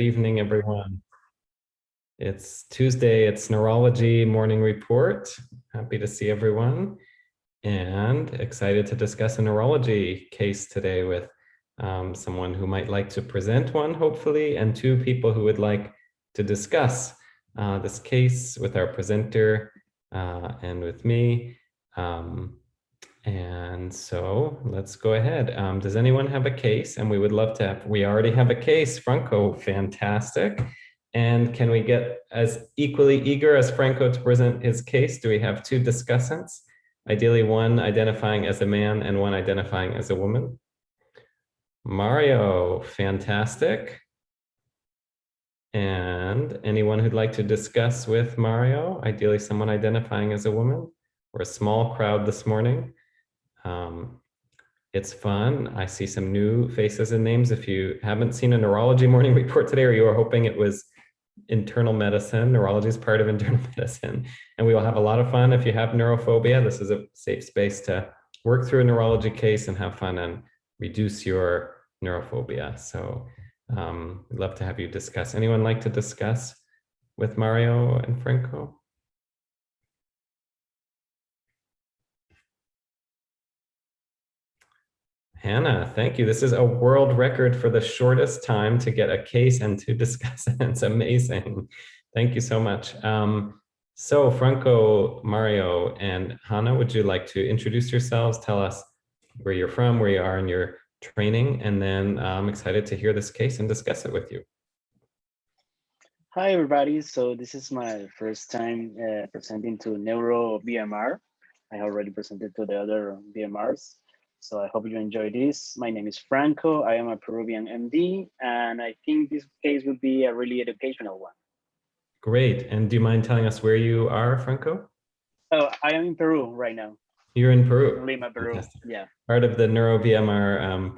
evening, everyone. It's Tuesday, it's Neurology Morning Report. Happy to see everyone and excited to discuss a neurology case today with someone who might like to present one, hopefully, and two people who would like to discuss this case with our presenter and with me. And so let's go ahead. Does anyone have a case? And we would love to have, we already have a case, Franco, fantastic. And can we get as equally eager as Franco to present his case? Do we have two discussants? Ideally one identifying as a man and one identifying as a woman. Mario, fantastic. And anyone who'd like to discuss with Mario, ideally someone identifying as a woman. We're a small crowd this morning. It's fun. I see some new faces and names. If you haven't seen a neurology morning report today, or you are hoping it was internal medicine, neurology is part of internal medicine, and we will have a lot of fun. If you have neurophobia, this is a safe space to work through a neurology case and have fun and reduce your neurophobia. So we'd love to have you discuss. Anyone like to discuss with Mario and Franco? Hannah, thank you. This is a world record for the shortest time to get a case and to discuss it. It's amazing. Thank you so much. So Franco, Mario, and Hannah, would you like to introduce yourselves? Tell us where you're from, where you are in your training, and then I'm excited to hear this case and discuss it with you. Hi, everybody. So this is my first time presenting to Neuro VMR. I already presented to the other VMRs. So I hope you enjoy this. My name is Franco. I am a Peruvian MD, and I think this case would be a really educational one. Great. And do you mind telling us where you are, Franco? Oh, I am in Peru right now. You're in Peru? Lima, Peru. Fantastic. Yeah. Part of the Neuro VMR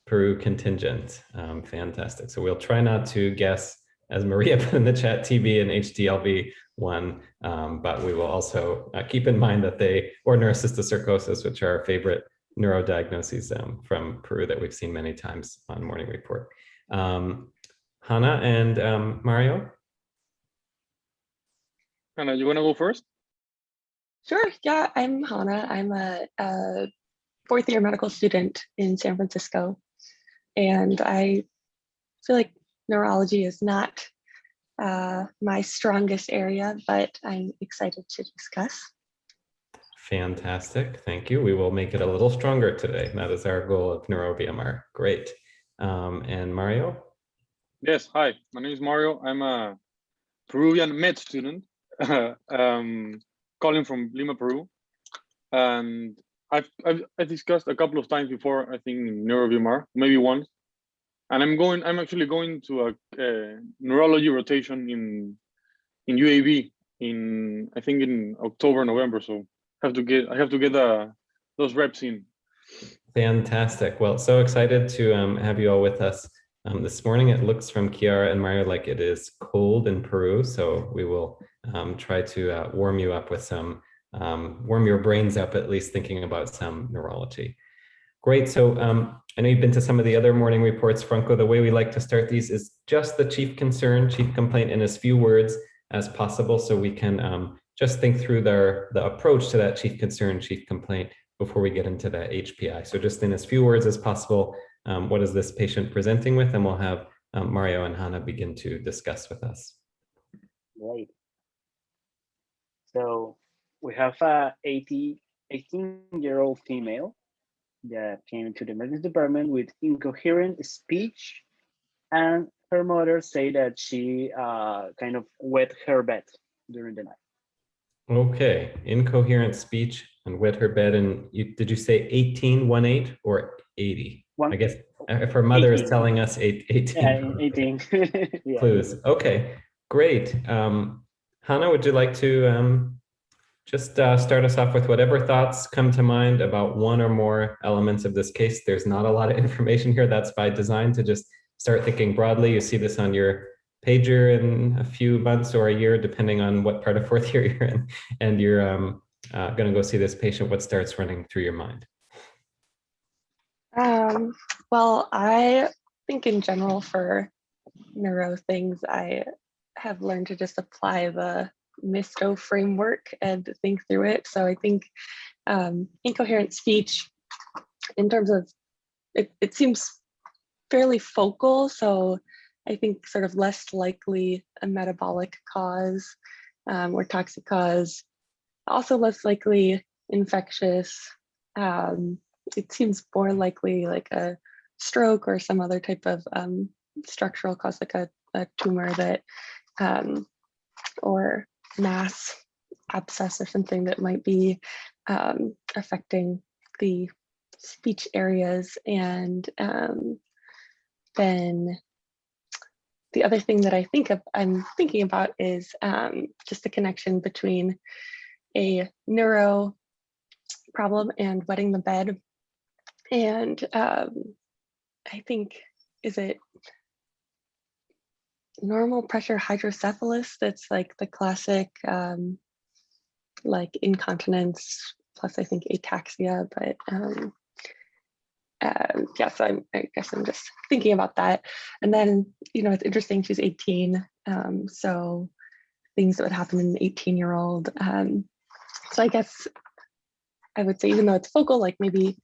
Peru contingent. Fantastic. So we'll try not to guess, as Maria put in the chat, TB and HDLV1, but we will also keep in mind that they, or neurocysticercosis, which are our favorite neurodiagnoses from Peru that we've seen many times on Morning Report. Hannah and Mario? Hannah, you want to go first? Sure, yeah, I'm Hannah. I'm a fourth year medical student in San Francisco. And I feel like neurology is not my strongest area, but I'm excited to discuss. Fantastic, thank you. We will make it a little stronger today. That is our goal of Neuro VMR. Great. And Mario? Yes, hi, my name is Mario. I'm a Peruvian med student, calling from Lima, Peru. And I've discussed a couple of times before, I think in Neuro VMR, maybe once. And I'm actually going to a neurology rotation in UAB I think in October, November. So I have to get those reps in. Fantastic. Well, so excited to have you all with us this morning. It looks from Kiara and Mario like it is cold in Peru, so we will try to warm you up with some, warm your brains up at least thinking about some neurology. Great. So I know you've been to some of the other morning reports, Franco. The way we like to start these is just the chief concern, chief complaint in as few words as possible, so we can just think through the approach to that chief concern, chief complaint before we get into the HPI. So just in as few words as possible, what is this patient presenting with? And we'll have Mario and Hannah begin to discuss with us. Right. So we have a 18-year-old female that came to the emergency department with incoherent speech, and her mother say that she kind of wet her bed during the night. Okay, incoherent speech and wet her bed. And did you say 18 or 80? I guess if her mother 18. Is telling us 18. Yeah, 18. Yeah. Clues. Okay, great. Hannah, would you like to just start us off with whatever thoughts come to mind about one or more elements of this case? There's not a lot of information here. That's by design, to just start thinking broadly. You see this on your pager in a few months or a year, depending on what part of fourth year you're in, and you're going to go see this patient. What starts running through your mind? Well, I think in general for neuro things, I have learned to just apply the MISTO framework and think through it. So I think incoherent speech, in terms of, it seems fairly focal. So I think sort of less likely a metabolic cause or toxic cause, also less likely infectious. It seems more likely like a stroke or some other type of structural cause, like a tumor that, or mass abscess or something that might be affecting the speech areas. And then the other thing that I think I'm thinking about is just the connection between a neuro problem and wetting the bed. And I think, is it normal pressure hydrocephalus that's like the classic like incontinence plus I think ataxia, but yeah, so I guess I'm just thinking about that. And then, you know, it's interesting, she's 18, so things that would happen in an 18-year-old. So I guess I would say, even though it's focal, like maybe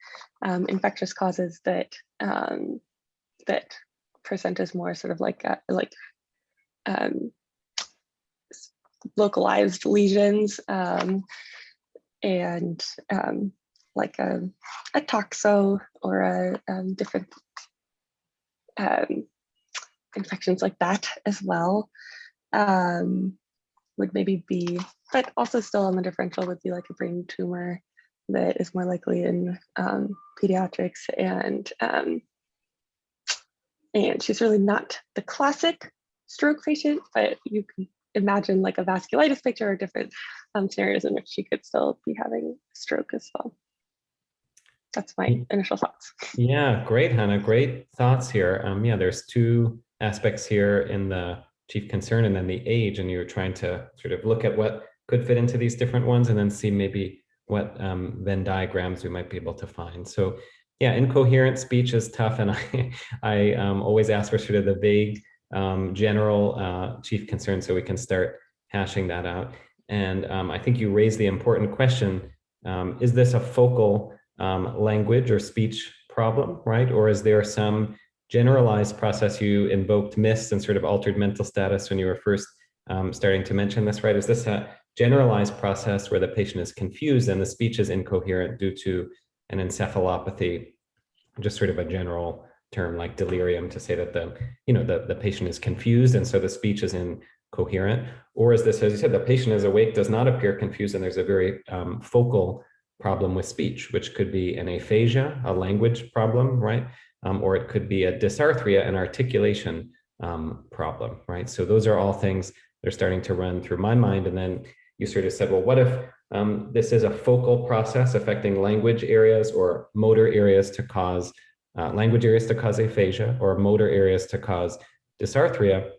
infectious causes that that present as more sort of like localized lesions, and like a toxo or a different infections like that as well, would maybe be, but also still on the differential would be like a brain tumor that is more likely in pediatrics, and she's really not the classic stroke patient, but you can imagine like a vasculitis picture or different scenarios in which she could still be having a stroke as well. That's my initial thoughts. Yeah, great, Hannah. Great thoughts here. Yeah, there's two aspects here in the chief concern and then the age, and you're trying to sort of look at what could fit into these different ones and then see maybe what Venn diagrams we might be able to find. So yeah, incoherent speech is tough, and I always ask for sort of the vague general chief concern so we can start hashing that out. And I think you raised the important question, is this a focal language or speech problem, right? Or is there some generalized process? You invoked MIST and sort of altered mental status when you were first starting to mention this, right? Is this a generalized process where the patient is confused and the speech is incoherent due to an encephalopathy, just sort of a general term like delirium to say that the patient is confused and so the speech is incoherent? Or is this, as you said, the patient is awake, does not appear confused, and there's a very focal problem with speech, which could be an aphasia, a language problem, right? Or it could be a dysarthria, an articulation problem, right? So those are all things that are starting to run through my mind. And then you sort of said, well, what if this is a focal process affecting language areas or motor areas to cause language areas to cause aphasia or motor areas to cause dysarthria?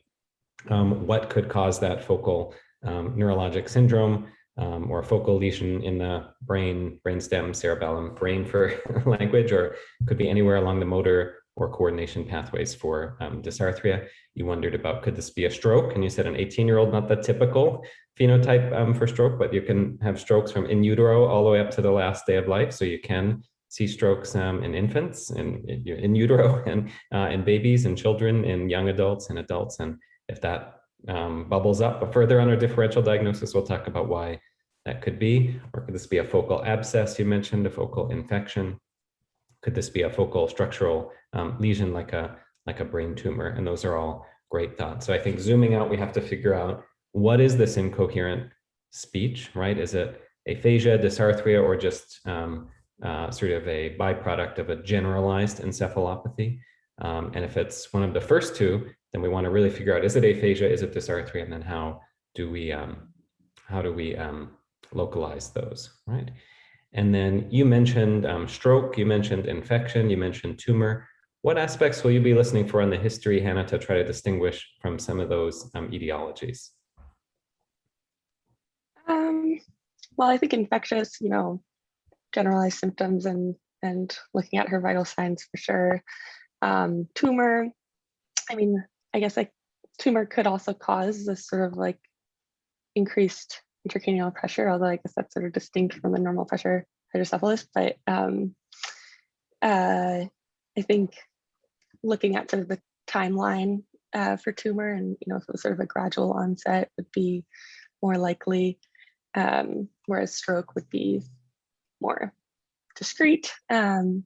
What could cause that focal neurologic syndrome? Or focal lesion in the brainstem, cerebellum, brain for language, or could be anywhere along the motor or coordination pathways for dysarthria. You wondered about, could this be a stroke? And you said an 18-year-old, not the typical phenotype for stroke, but you can have strokes from in utero all the way up to the last day of life. So you can see strokes in infants and in utero and in babies and children, in young adults and adults. And if that bubbles up further on our differential diagnosis, we'll talk about why that could be. Or could this be a focal abscess? You mentioned a focal infection. Could this be a focal structural lesion like a brain tumor? And those are all great thoughts. So I think zooming out, we have to figure out, what is this incoherent speech, right? Is it aphasia, dysarthria, or just sort of a byproduct of a generalized encephalopathy? And if it's one of the first two, then we want to really figure out, is it aphasia, is it dysarthria, and then how do we localize those, right? And then you mentioned stroke, you mentioned infection, you mentioned tumor. What aspects will you be listening for in the history, Hannah, to try to distinguish from some of those etiologies? Well, I think infectious, you know, generalized symptoms and looking at her vital signs for sure. Tumor, I mean, I guess like tumor could also cause this sort of like increased intracranial pressure, although I guess that's sort of distinct from the normal pressure hydrocephalus. But I think looking at sort of the timeline for tumor, and if it was sort of a gradual onset, would be more likely, whereas stroke would be more discrete. And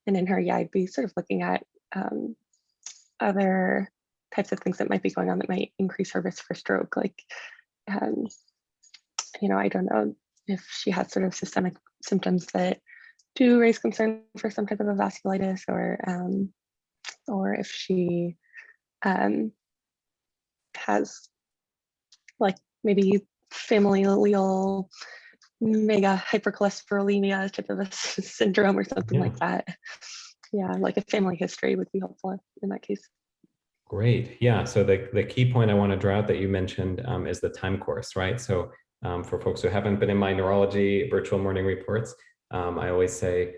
in her, yeah, I'd be sort of looking at other types of things that might be going on that might increase her risk for stroke. Like, I don't know if she has sort of systemic symptoms that do raise concern for some type of a vasculitis, or if she has like maybe familial mega hypercholesterolemia type of a syndrome or something like that. Yeah, like a family history would be helpful in that case. Great. Yeah. So the key point I want to draw out that you mentioned is the time course, right? So for folks who haven't been in my neurology virtual morning reports, I always say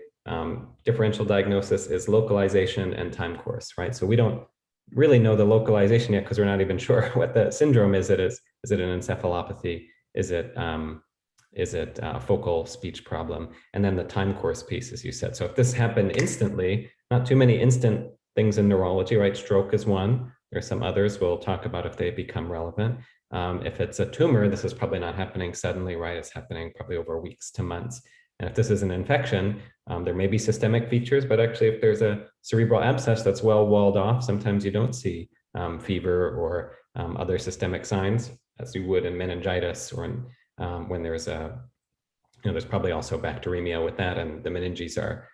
differential diagnosis is localization and time course, right? So we don't really know the localization yet because we're not even sure what the syndrome is. Is it an encephalopathy? Is it a focal speech problem? And then the time course piece, as you said. So if this happened instantly, not too many instant things in neurology, right? Stroke is one. There's some others we'll talk about if they become relevant. If it's a tumor, this is probably not happening suddenly, right? It's happening probably over weeks to months. And if this is an infection, there may be systemic features, but actually if there's a cerebral abscess that's well walled off, sometimes you don't see fever or other systemic signs as you would in meningitis or in, when there's there's probably also bacteremia with that, and the meninges are,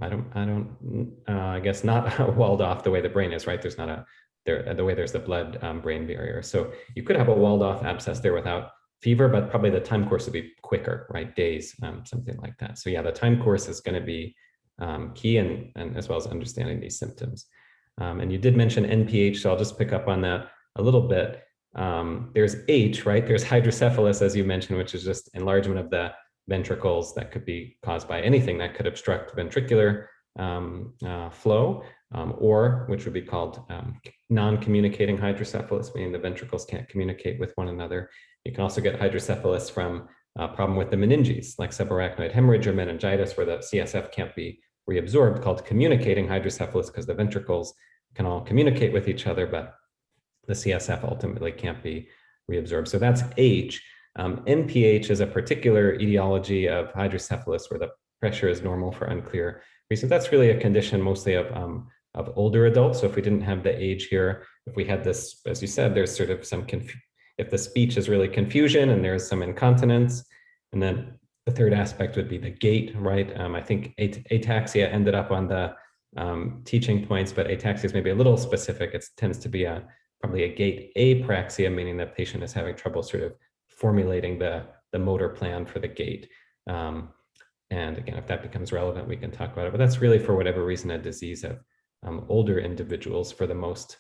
I guess not walled off the way the brain is, right? There's not the way there's the blood brain barrier. So you could have a walled off abscess there without fever, but probably the time course would be quicker, right? Days, something like that. So yeah, the time course is going to be key, and as well as understanding these symptoms. And you did mention NPH, so I'll just pick up on that a little bit. There's H, right? There's hydrocephalus, as you mentioned, which is just enlargement of the ventricles that could be caused by anything that could obstruct ventricular flow, or which would be called non-communicating hydrocephalus, meaning the ventricles can't communicate with one another. You can also get hydrocephalus from a problem with the meninges, like subarachnoid hemorrhage or meningitis, where the CSF can't be reabsorbed, called communicating hydrocephalus, because the ventricles can all communicate with each other, but the CSF ultimately can't be reabsorbed. So that's H. NPH is a particular etiology of hydrocephalus where the pressure is normal for unclear reasons. That's really a condition mostly of older adults. So if we didn't have the age here, if we had this, as you said, there's sort of some if the speech is really confusion and there's some incontinence, and then the third aspect would be the gait, right? I think ataxia ended up on the teaching points, but ataxia is maybe a little specific. It tends to be probably a gait apraxia, meaning the patient is having trouble sort of formulating the motor plan for the gait. And again, if that becomes relevant, we can talk about it. But that's really, for whatever reason, a disease of older individuals for the most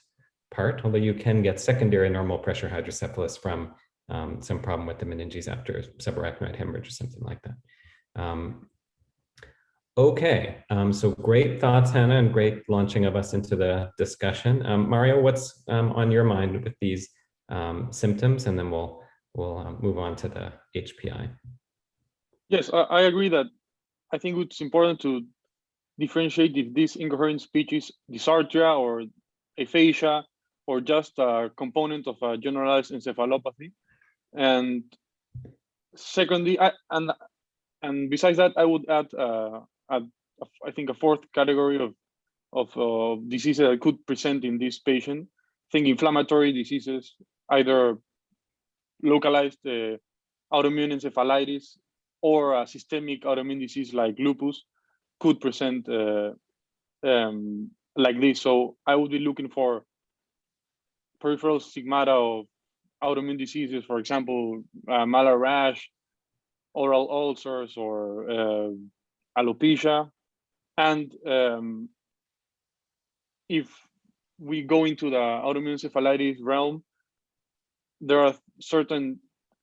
part, although you can get secondary normal pressure hydrocephalus from some problem with the meninges after subarachnoid hemorrhage or something like that. Okay, so great thoughts, Hannah, and great launching of us into the discussion. Mario, what's on your mind with these symptoms? And then we'll move on to the HPI. Yes, I agree that I think it's important to differentiate if this incoherent speech is dysarthria or aphasia or just a component of a generalized encephalopathy. And secondly, and besides that, I would add, I think, a fourth category of diseases that could present in this patient. I think inflammatory diseases, either localized autoimmune encephalitis or a systemic autoimmune disease like lupus, could present like this. So I would be looking for peripheral stigmata of autoimmune diseases, for example, malar rash, oral ulcers, or alopecia. And if we go into the autoimmune encephalitis realm, there are certain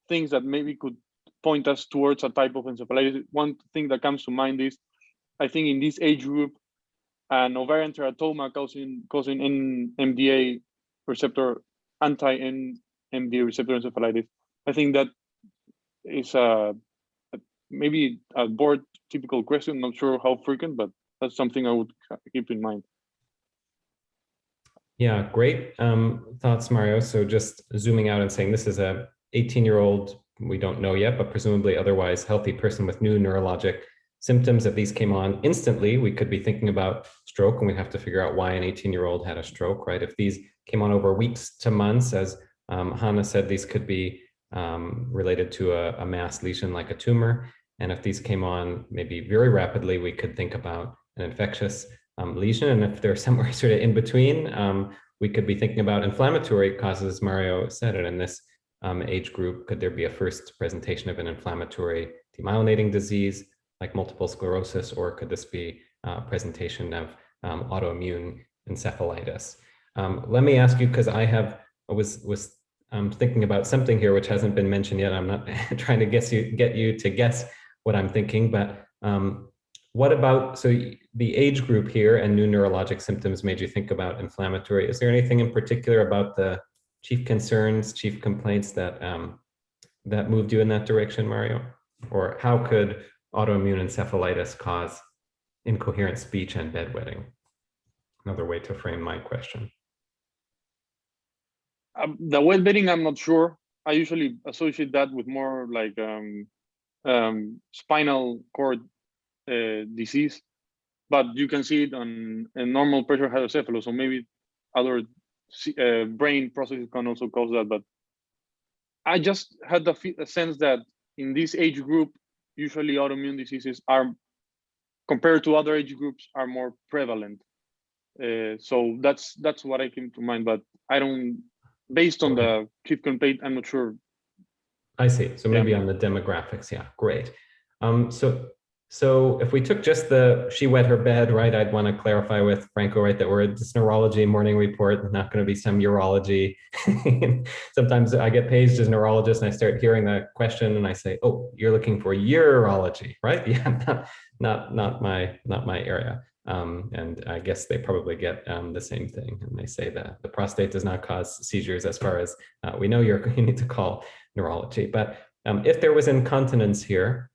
things that maybe could point us towards a type of encephalitis. One thing that comes to mind is, I think in this age group, an ovarian teratoma causing NMDA receptor, anti-NMDA receptor encephalitis. I think that is maybe a board typical question. Not sure how frequent, but that's something I would keep in mind. Yeah, great thoughts, Mario. So just zooming out and saying this is a 18-year-old, we don't know yet, but presumably otherwise healthy person with new neurologic symptoms. If these came on instantly, we could be thinking about stroke, and we'd have to figure out why an 18-year-old had a stroke, right? If these came on over weeks to months, as Hannah said, these could be related to a mass lesion like a tumor. And if these came on maybe very rapidly, we could think about an infectious lesion. And if they're somewhere sort of in between, we could be thinking about inflammatory causes, as Mario said. And in this age group, could there be a first presentation of an inflammatory demyelinating disease like multiple sclerosis, or could this be a presentation of autoimmune encephalitis? Let me ask you, because I was thinking about something here which hasn't been mentioned yet. I'm not trying to get you to guess what I'm thinking, but what about, so the age group here and new neurologic symptoms made you think about inflammatory. Is there anything in particular about the chief concerns, chief complaints that that moved you in that direction, Mario? Or how could autoimmune encephalitis cause incoherent speech and bedwetting? Another way to frame my question. The bedwetting, I'm not sure. I usually associate that with more like spinal cord disease, but you can see it on a normal pressure hydrocephalus, so maybe other brain processes can also cause that. But I just had the sense that in this age group, usually autoimmune diseases are, compared to other age groups, are more prevalent. So that's what I came to mind, but I don't, based on the chief complaint, I'm not sure. I see. So maybe on the demographics. Yeah, great. So if we took just the she wet her bed, right, I'd want to clarify with Franco, right, that we're this neurology morning report, not going to be some urology. Sometimes I get paged as neurologist and I start hearing that question and I say, oh, you're looking for urology, right? Yeah, not my area. And I guess they probably get the same thing. And they say that the prostate does not cause seizures as far as we know. You need to call neurology. But if there was incontinence here,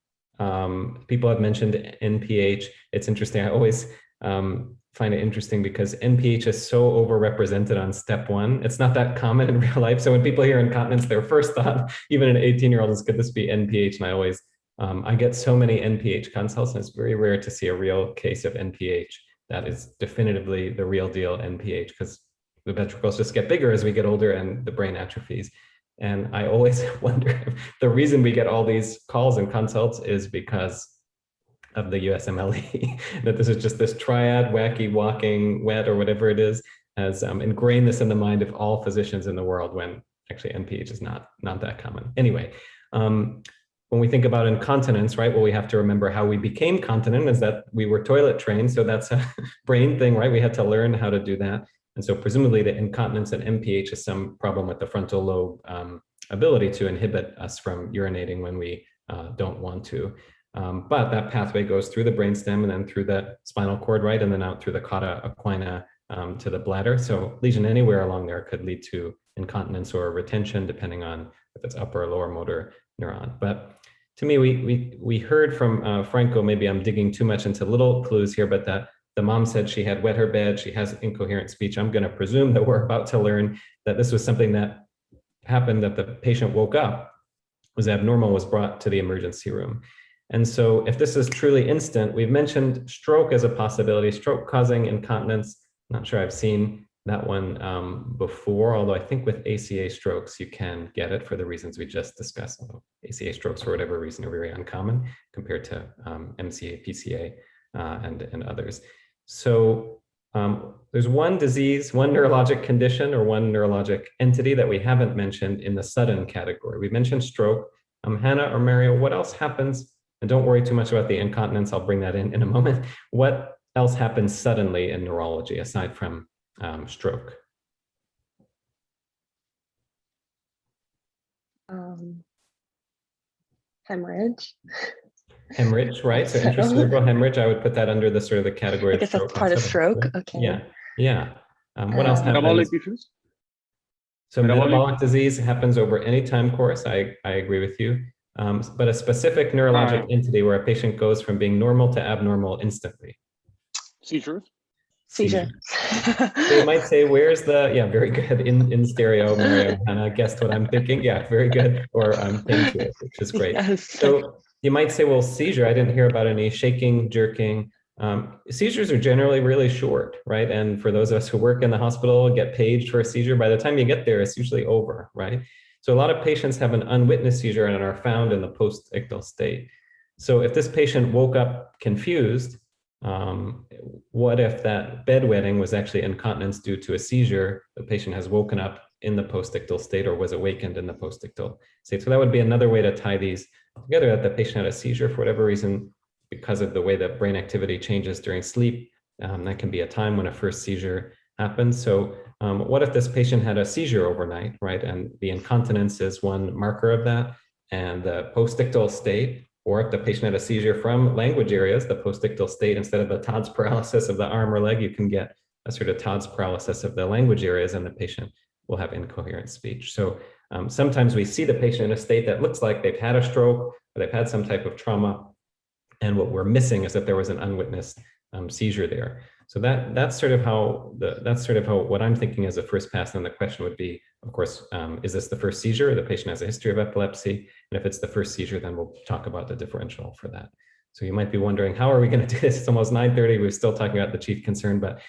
people have mentioned NPH. It's interesting. I always find it interesting because NPH is so overrepresented on step one. It's not that common in real life. So when people hear incontinence, their first thought, even an 18-year-old, is could this be NPH? And I always, I get so many NPH consults, and it's very rare to see a real case of NPH that is definitively the real deal NPH, because the ventricles just get bigger as we get older and the brain atrophies. And I always wonder if the reason we get all these calls and consults is because of the USMLE, that this is just this triad, wacky, walking, wet, or whatever it is, has ingrained this in the mind of all physicians in the world, when actually NPH is not that common. Anyway, when we think about incontinence, right, well, we have to remember how we became continent is that we were toilet trained. So that's a brain thing, right? We had to learn how to do that. And so presumably the incontinence and NPH is some problem with the frontal lobe ability to inhibit us from urinating when we don't want to. But that pathway goes through the brainstem and then through the spinal cord, right? And then out through the cauda equina to the bladder. So lesion anywhere along there could lead to incontinence or retention, depending on if it's upper or lower motor neuron. But to me, we heard from Franco, maybe I'm digging too much into little clues here, but that the mom said she had wet her bed, she has incoherent speech. I'm going to presume that we're about to learn that this was something that happened, that the patient woke up, was abnormal, was brought to the emergency room. And so if this is truly instant, we've mentioned stroke as a possibility, stroke causing incontinence. I'm not sure I've seen that one before, although I think with ACA strokes, you can get it for the reasons we just discussed. Although ACA strokes, for whatever reason, are very uncommon compared to MCA, PCA, and others. So there's one disease, one neurologic condition, or one neurologic entity that we haven't mentioned in the sudden category. We mentioned stroke. Hannah or Mario, what else happens? And don't worry too much about the incontinence. I'll bring that in a moment. What else happens suddenly in neurology aside from stroke? Hemorrhage. Hemorrhage, right? So intracerebral hemorrhage, I would put that under the sort of the category I guess of stroke. that's part of stroke. Okay. Yeah. What else happens? Metabolic issues? So Metabolic? metabolic disease happens over any time course. I agree with you. But a specific neurologic entity where a patient goes from being normal to abnormal instantly. Seizures? Seizure. They might say, where's the, yeah, very good, in stereo, Mario, and I guessed what I'm thinking. Yeah, very good, or I'm pinned to it, which is great. Yes. So you might say, well, seizure, I didn't hear about any shaking, jerking. Seizures are generally really short, right? And for those of us who work in the hospital, get paged for a seizure, by the time you get there, it's usually over, right? So a lot of patients have an unwitnessed seizure and are found in the post-ictal state. So if this patient woke up confused, what if that bedwetting was actually incontinence due to a seizure? The patient has woken up in the post-ictal state or was awakened in the post-ictal state. So that would be another way to tie these together, that the patient had a seizure for whatever reason because of the way that brain activity changes during sleep. That can be a time when a first seizure happens. So what if this patient had a seizure overnight, right? And the incontinence is one marker of that, and the post-ictal state, or if the patient had a seizure from language areas, the post-ictal state, instead of the Todd's paralysis of the arm or leg, you can get a sort of Todd's paralysis of the language areas, and the patient will have incoherent speech. So sometimes we see the patient in a state that looks like they've had a stroke or they've had some type of trauma, and what we're missing is that there was an unwitnessed seizure there. So that's sort of how what I'm thinking as a first pass. And the question would be, of course, is this the first seizure? The patient has a history of epilepsy, and if it's the first seizure, then we'll talk about the differential for that. So you might be wondering, how are we going to do this? It's almost 9:30. We're still talking about the chief concern, but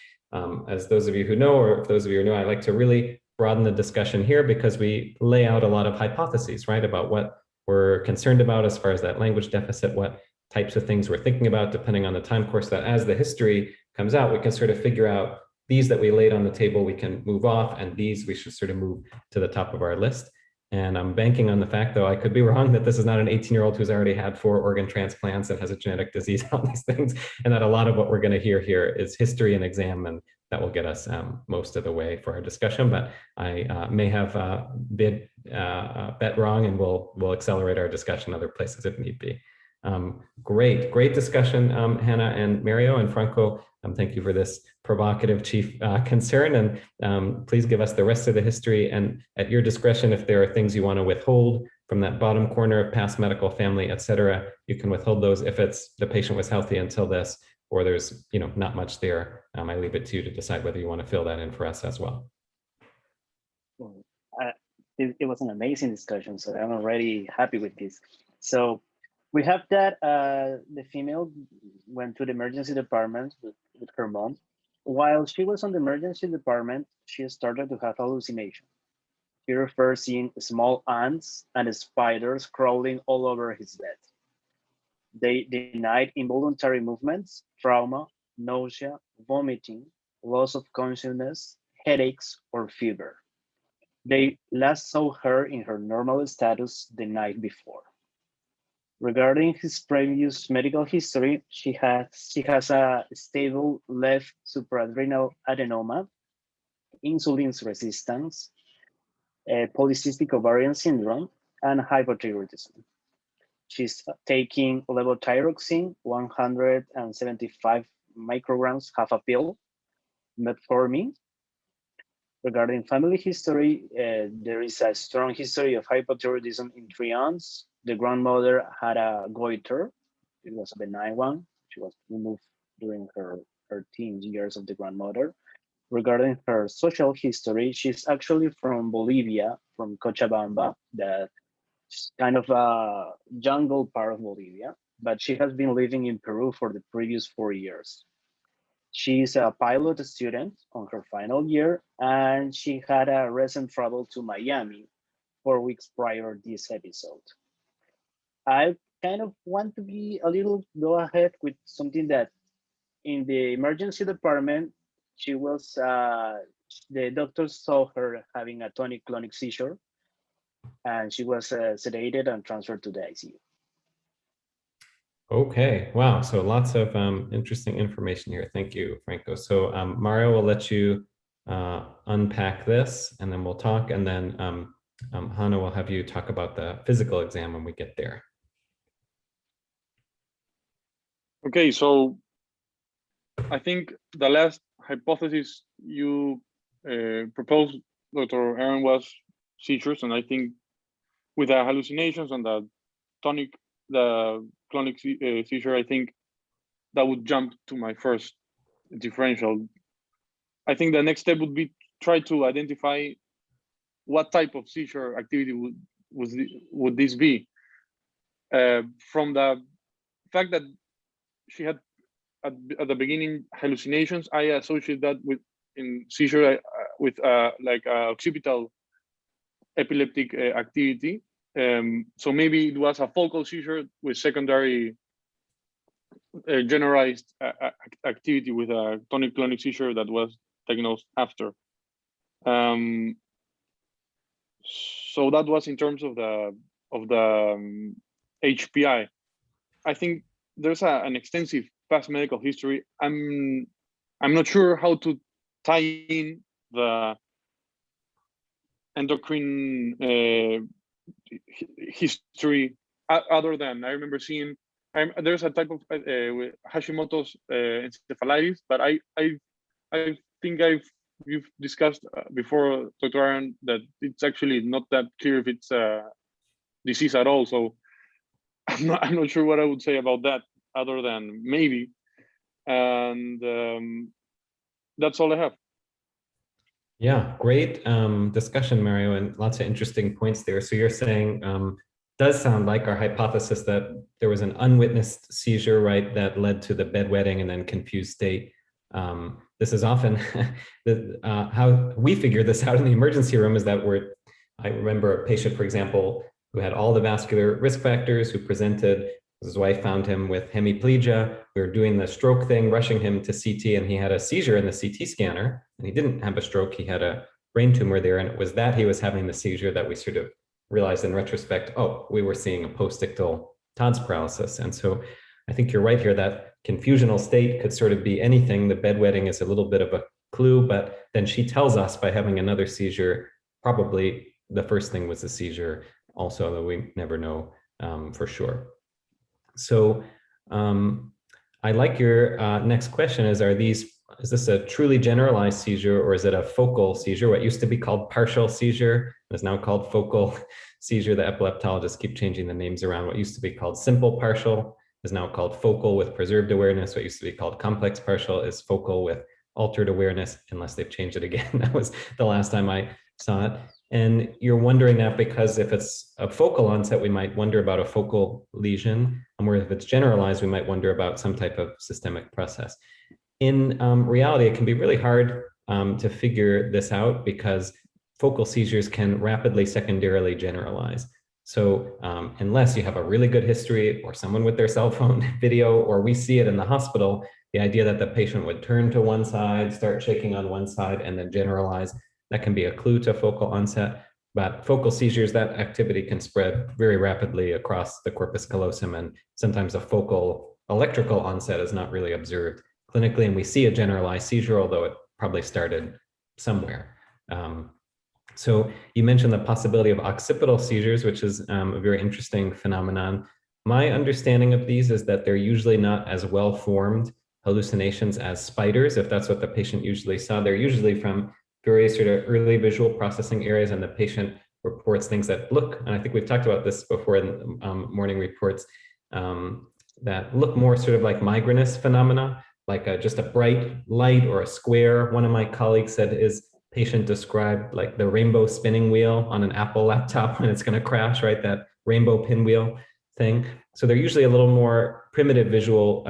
as those of you who know, or if those of you who know, I like to really broaden the discussion here because we lay out a lot of hypotheses, right, about what we're concerned about as far as that language deficit, what types of things we're thinking about depending on the time course, that as the history comes out, we can sort of figure out these that we laid on the table, we can move off, and these we should sort of move to the top of our list. And I'm banking on the fact, though I could be wrong, that this is not an 18-year-old who's already had 4 organ transplants and has a genetic disease on these things, and that a lot of what we're going to hear here is history and exam, and that will get us most of the way for our discussion. But I may have bet wrong, and we'll accelerate our discussion other places if need be. Great discussion, Hannah and Mario and Franco. Thank you for this provocative chief concern, and please give us the rest of the history, and at your discretion, if there are things you want to withhold from that bottom corner of past medical, family, etc., you can withhold those if it's the patient was healthy until this, or there's not much there. I leave it to you to decide whether you want to fill that in for us as well. It was an amazing discussion, so I'm already happy with this. So we have that the female went to the emergency department with her mom. While she was on the emergency department, she started to have hallucinations. She refers seeing small ants and spiders crawling all over his bed. They denied involuntary movements, trauma, nausea, vomiting, loss of consciousness, headaches, or fever. They last saw her in her normal status the night before. Regarding his previous medical history, she has a stable left supraadrenal adenoma, insulin resistance, polycystic ovarian syndrome, and hypothyroidism. She's taking levothyroxine, 175 micrograms, half a pill, metformin. Regarding family history, there is a strong history of hypothyroidism in 3 aunts. The grandmother had a goiter. It was a benign one. She was removed during her teen years of the grandmother. Regarding her social history, she's actually from Bolivia, from Cochabamba, that's kind of a jungle part of Bolivia, but she has been living in Peru for the previous 4 years. She's a pilot student on her final year, and she had a recent travel to Miami 4 weeks prior to this episode. I kind of want to be a little go ahead with something that in the emergency department, she was, the doctors saw her having a tonic-clonic seizure, and she was sedated and transferred to the ICU. Okay, wow. So lots of interesting information here. Thank you, Franco. So Mario will let you unpack this, and then we'll talk, and then Hannah will have you talk about the physical exam when we get there. Okay, so I think the last hypothesis you proposed Dr. Aaron was seizures, and I think with the hallucinations and the clonic seizure, I think that would jump to my first differential. I think the next step would be try to identify what type of seizure activity would this be. From the fact that she had at the beginning hallucinations, I associate that with in seizure with like occipital epileptic activity. So maybe it was a focal seizure with secondary generalized activity with a tonic-clonic seizure that was diagnosed after. So that was in terms of the HPI. I think there's an extensive past medical history. I'm not sure how to tie in the endocrine history other than I remember seeing there's a type of Hashimoto's encephalitis, but I think we've discussed before, Dr. Aaron, that it's actually not that clear if it's a disease at all. So I'm not sure what I would say about that other than maybe, and that's all I have. Yeah, great discussion, Mario, and lots of interesting points there. So you're saying does sound like our hypothesis that there was an unwitnessed seizure, right, that led to the bedwetting and then confused state. This is often how we figure this out in the emergency room is that I remember a patient, for example, who had all the vascular risk factors, who presented, his wife found him with hemiplegia. We were doing the stroke thing, rushing him to CT, and he had a seizure in the CT scanner, and he didn't have a stroke, he had a brain tumor there, and it was that he was having the seizure that we sort of realized in retrospect, oh, we were seeing a postictal TODS paralysis. And so I think you're right here, that confusional state could sort of be anything. The bedwetting is a little bit of a clue, but then she tells us by having another seizure, probably the first thing was a seizure also, though we never know for sure. So I like your next question is is this a truly generalized seizure or is it a focal seizure? What used to be called partial seizure is now called focal seizure. The epileptologists keep changing the names around. What used to be called simple partial is now called focal with preserved awareness. What used to be called complex partial is focal with altered awareness, unless they've changed it again. That was the last time I saw it. And you're wondering that because if it's a focal onset, we might wonder about a focal lesion, and where if it's generalized, we might wonder about some type of systemic process. In reality, it can be really hard to figure this out because focal seizures can rapidly secondarily generalize. So unless you have a really good history or someone with their cell phone video, or we see it in the hospital, the idea that the patient would turn to one side, start shaking on one side, and then generalize, that can be a clue to focal onset. But focal seizures, that activity can spread very rapidly across the corpus callosum, and sometimes a focal electrical onset is not really observed clinically, and we see a generalized seizure, although it probably started somewhere. So you mentioned the possibility of occipital seizures, which is a very interesting phenomenon. My understanding of these is that they're usually not as well-formed hallucinations as spiders, if that's what the patient usually saw. They're usually from various sort of early visual processing areas, and the patient reports things that look, and I think we've talked about this before in morning reports, that look more sort of like migrainous phenomena, like just a bright light or a square. One of my colleagues said his patient described like the rainbow spinning wheel on an Apple laptop when it's going to crash, right? That rainbow pinwheel thing. So they're usually a little more primitive visual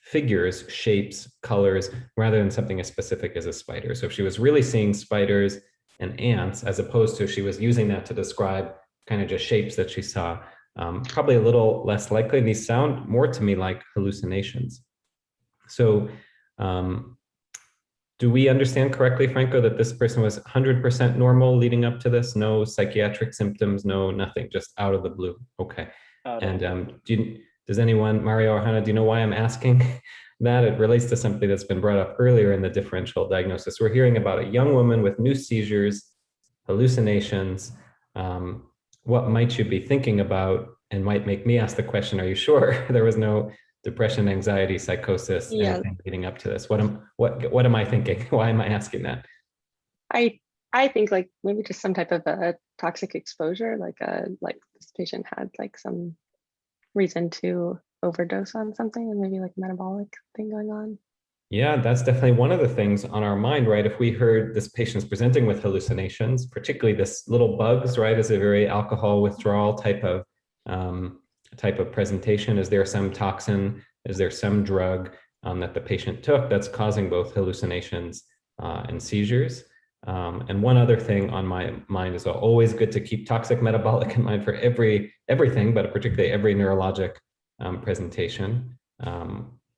figures, shapes, colors, rather than something as specific as a spider. So if she was really seeing spiders and ants, as opposed to she was using that to describe kind of just shapes that she saw, probably a little less likely. These sound more to me like hallucinations. So do we understand correctly, Franco, that this person was 100% normal leading up to this? No psychiatric symptoms, no nothing, just out of the blue. Okay. And does anyone, Mario or Hannah, do you know why I'm asking that? It relates to something that's been brought up earlier in the differential diagnosis. We're hearing about a young woman with new seizures, hallucinations. What might you be thinking about, and might make me ask the question, are you sure there was no depression, anxiety, psychosis, anything leading up to this? What am I thinking? Why am I asking that? I I think like maybe just some type of a toxic exposure, like this patient had like some reason to overdose on something and maybe like metabolic thing going on. Yeah, that's definitely one of the things on our mind, right? If we heard this patient's presenting with hallucinations, particularly this little bugs, right, is a very alcohol withdrawal type of presentation. Is there some toxin? Is there some drug that the patient took that's causing both hallucinations and seizures? And one other thing on my mind is always good to keep toxic metabolic in mind for everything, but particularly every neurologic presentation.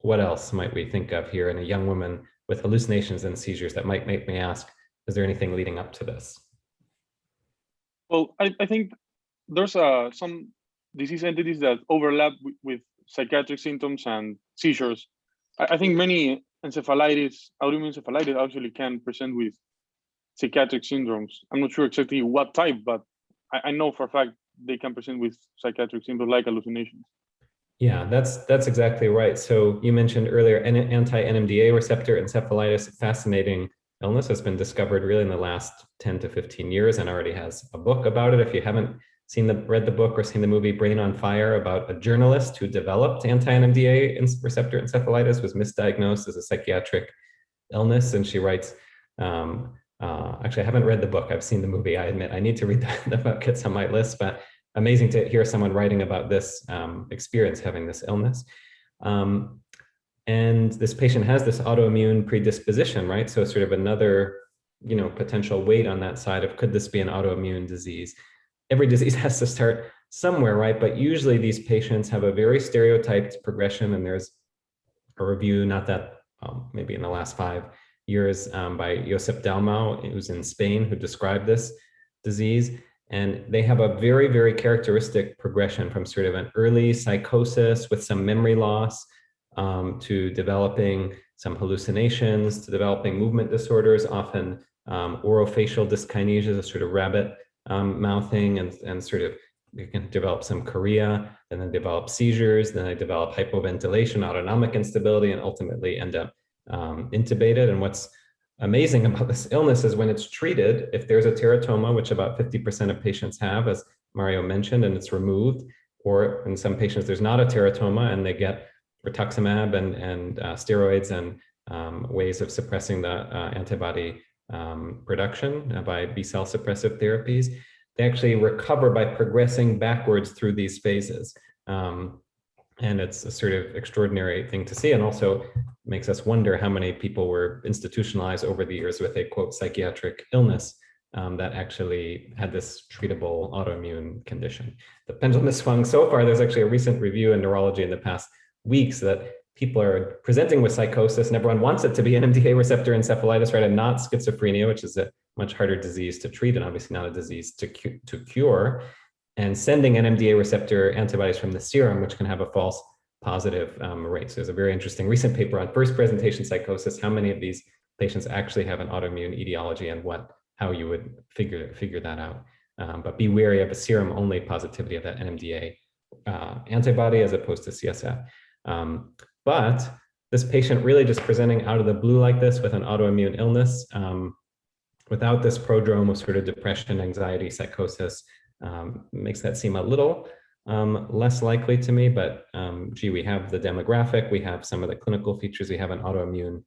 What else might we think of here in a young woman with hallucinations and seizures that might make me ask, is there anything leading up to this? Well, I think there's some disease entities that overlap with psychiatric symptoms and seizures. I think many encephalitis, autoimmune encephalitis actually can present with psychiatric syndromes. I'm not sure exactly what type, but I know for a fact they can present with psychiatric symptoms like hallucinations. Yeah, that's exactly right. So you mentioned earlier anti-NMDA receptor encephalitis, fascinating illness has been discovered really in the last 10 to 15 years and already has a book about it. If you haven't read the book or seen the movie Brain on Fire, about a journalist who developed anti-NMDA receptor encephalitis, was misdiagnosed as a psychiatric illness. And she writes, actually, I haven't read the book. I've seen the movie. I admit I need to read the book. It's on my list, but amazing to hear someone writing about this experience, having this illness. And this patient has this autoimmune predisposition, right? So sort of another, potential weight on that side of, could this be an autoimmune disease? Every disease has to start somewhere, right? But usually these patients have a very stereotyped progression, and there's a review, not that, maybe in the last 5 years, by Josep Dalmau, who's in Spain, who described this disease. And they have a very, very characteristic progression from sort of an early psychosis with some memory loss, to developing some hallucinations, to developing movement disorders, often orofacial dyskinesias, a sort of rabbit mouthing, and sort of you can develop some chorea, and then develop seizures, then they develop hypoventilation, autonomic instability, and ultimately end up intubated. And what's amazing about this illness is when it's treated, if there's a teratoma, which about 50% of patients have, as Mario mentioned, and it's removed, or in some patients there's not a teratoma and they get rituximab and steroids and ways of suppressing the antibody production by B-cell suppressive therapies, they actually recover by progressing backwards through these phases. And it's a sort of extraordinary thing to see, and also makes us wonder how many people were institutionalized over the years with a, quote, psychiatric illness that actually had this treatable autoimmune condition. The pendulum has swung so far. There's actually a recent review in Neurology in the past weeks that people are presenting with psychosis, and everyone wants it to be NMDA receptor encephalitis, right, and not schizophrenia, which is a much harder disease to treat and obviously not a disease to cure, and sending NMDA receptor antibodies from the serum, which can have a false positive rate. So there's a very interesting recent paper on first presentation psychosis, how many of these patients actually have an autoimmune etiology, and how you would figure that out. But be wary of a serum only positivity of that NMDA antibody as opposed to CSF. But this patient really just presenting out of the blue like this with an autoimmune illness, without this prodrome of sort of depression, anxiety, psychosis, makes that seem a little less likely to me. But gee, we have the demographic, we have some of the clinical features, we have an autoimmune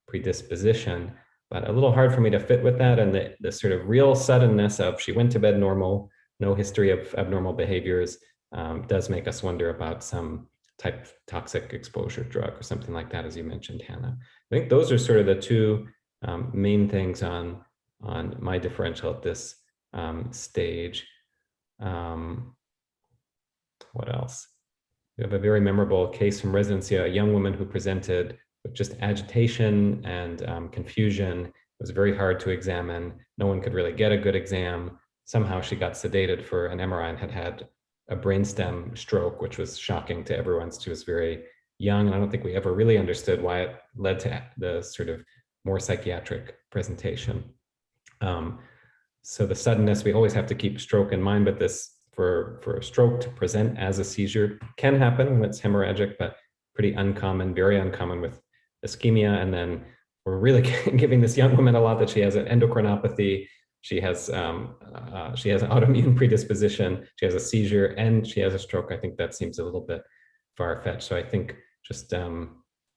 predisposition, but a little hard for me to fit with that. And the sort of real suddenness of she went to bed normal, no history of abnormal behaviors, does make us wonder about some type of toxic exposure drug or something like that, as you mentioned, Hannah. I think those are sort of the two main things on my differential at this stage. What else? We have a very memorable case from residency, a young woman who presented with just agitation and confusion. It was very hard to examine. No one could really get a good exam. Somehow she got sedated for an MRI and had a brainstem stroke, which was shocking to everyone. She was very young, and I don't think we ever really understood why it led to the sort of more psychiatric presentation. So the suddenness, we always have to keep stroke in mind, but this, for a stroke to present as a seizure can happen when it's hemorrhagic, but pretty uncommon, very uncommon with ischemia. And then we're really giving this young woman a lot that she has an endocrinopathy, she has an autoimmune predisposition, she has a seizure, and she has a stroke. I think that seems a little bit far-fetched. So I think just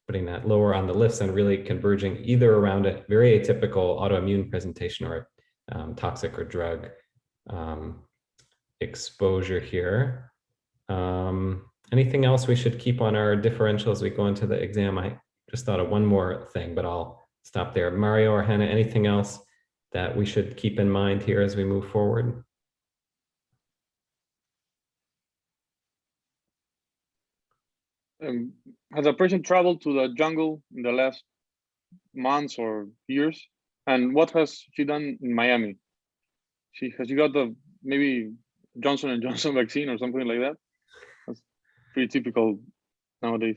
putting that lower on the list and really converging either around a very atypical autoimmune presentation or toxic or drug exposure here. Anything else we should keep on our differential as we go into the exam? I just thought of one more thing, but I'll stop there. Mario or Hannah, anything else that we should keep in mind here as we move forward? Has a person traveled to the jungle in the last months or years? And what has she done in Miami? Has she got the maybe Johnson and Johnson vaccine or something like that? That's pretty typical nowadays.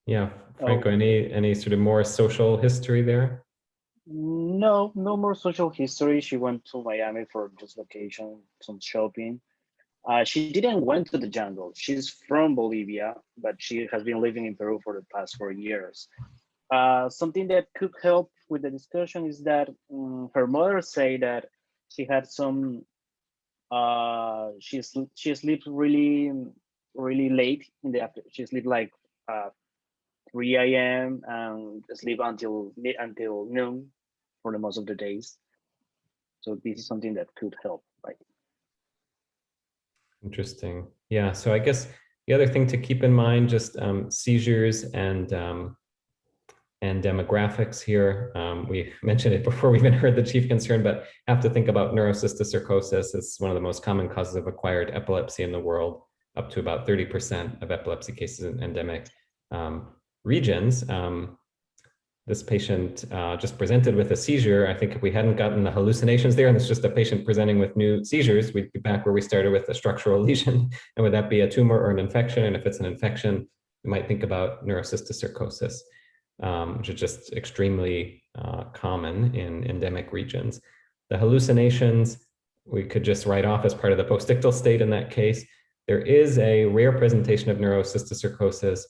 Yeah, Franco, any sort of more social history there? No more social history. She went to Miami for just vacation, some shopping. She didn't went to the jungle. She's from Bolivia, but she has been living in Peru for the past 4 years. Something that could help with the discussion is that her mother say that she had some, she sleeps really late in the afternoon. She sleep like 3 a.m. and sleep until noon for the most of the days. So this is something that could help, right? Interesting. Yeah, so I guess the other thing to keep in mind, just seizures and demographics here. We mentioned it before we even heard the chief concern, but have to think about neurocysticercosis. It's one of the most common causes of acquired epilepsy in the world, up to about 30% of epilepsy cases in endemic regions. This patient just presented with a seizure. I think if we hadn't gotten the hallucinations there, and it's just a patient presenting with new seizures, we'd be back where we started with a structural lesion. And would that be a tumor or an infection? And if it's an infection, we might think about neurocysticercosis, which is just extremely common in endemic regions. The hallucinations, we could just write off as part of the postictal state in that case. There is a rare presentation of neurocysticercosis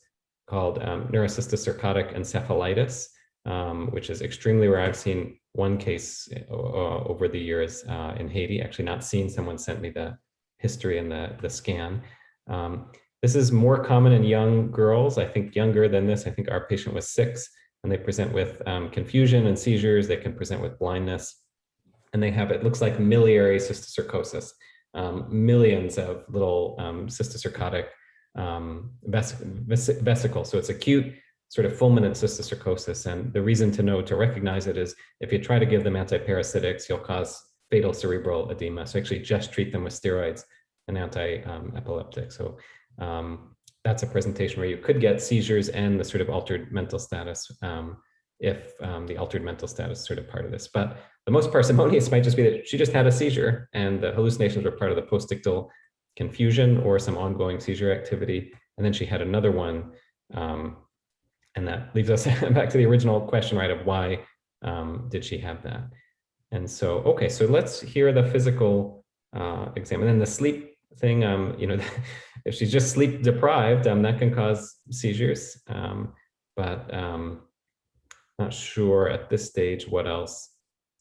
called neurocysticercotic encephalitis, which is extremely rare. I've seen one case over the years in Haiti, actually not seen, someone sent me the history and the scan. This is more common in young girls. I think younger than this. I think our patient was 6, and they present with confusion and seizures. They can present with blindness, and they have, it looks like miliary cysticercosis, millions of little cysticercotic vesicles. So it's acute sort of fulminant cysticercosis. And the reason to know, to recognize it, is if you try to give them antiparasitics, you'll cause fatal cerebral edema. So actually just treat them with steroids and anti-epileptic. So that's a presentation where you could get seizures and the sort of altered mental status if the altered mental status is sort of part of this. But the most parsimonious might just be that she just had a seizure and the hallucinations were part of the postictal confusion or some ongoing seizure activity. And then she had another one. And that leaves us back to the original question, right, of why did she have that? And so, okay, so let's hear the physical exam. And then the sleep thing, you know, if she's just sleep deprived, that can cause seizures. But not sure at this stage what else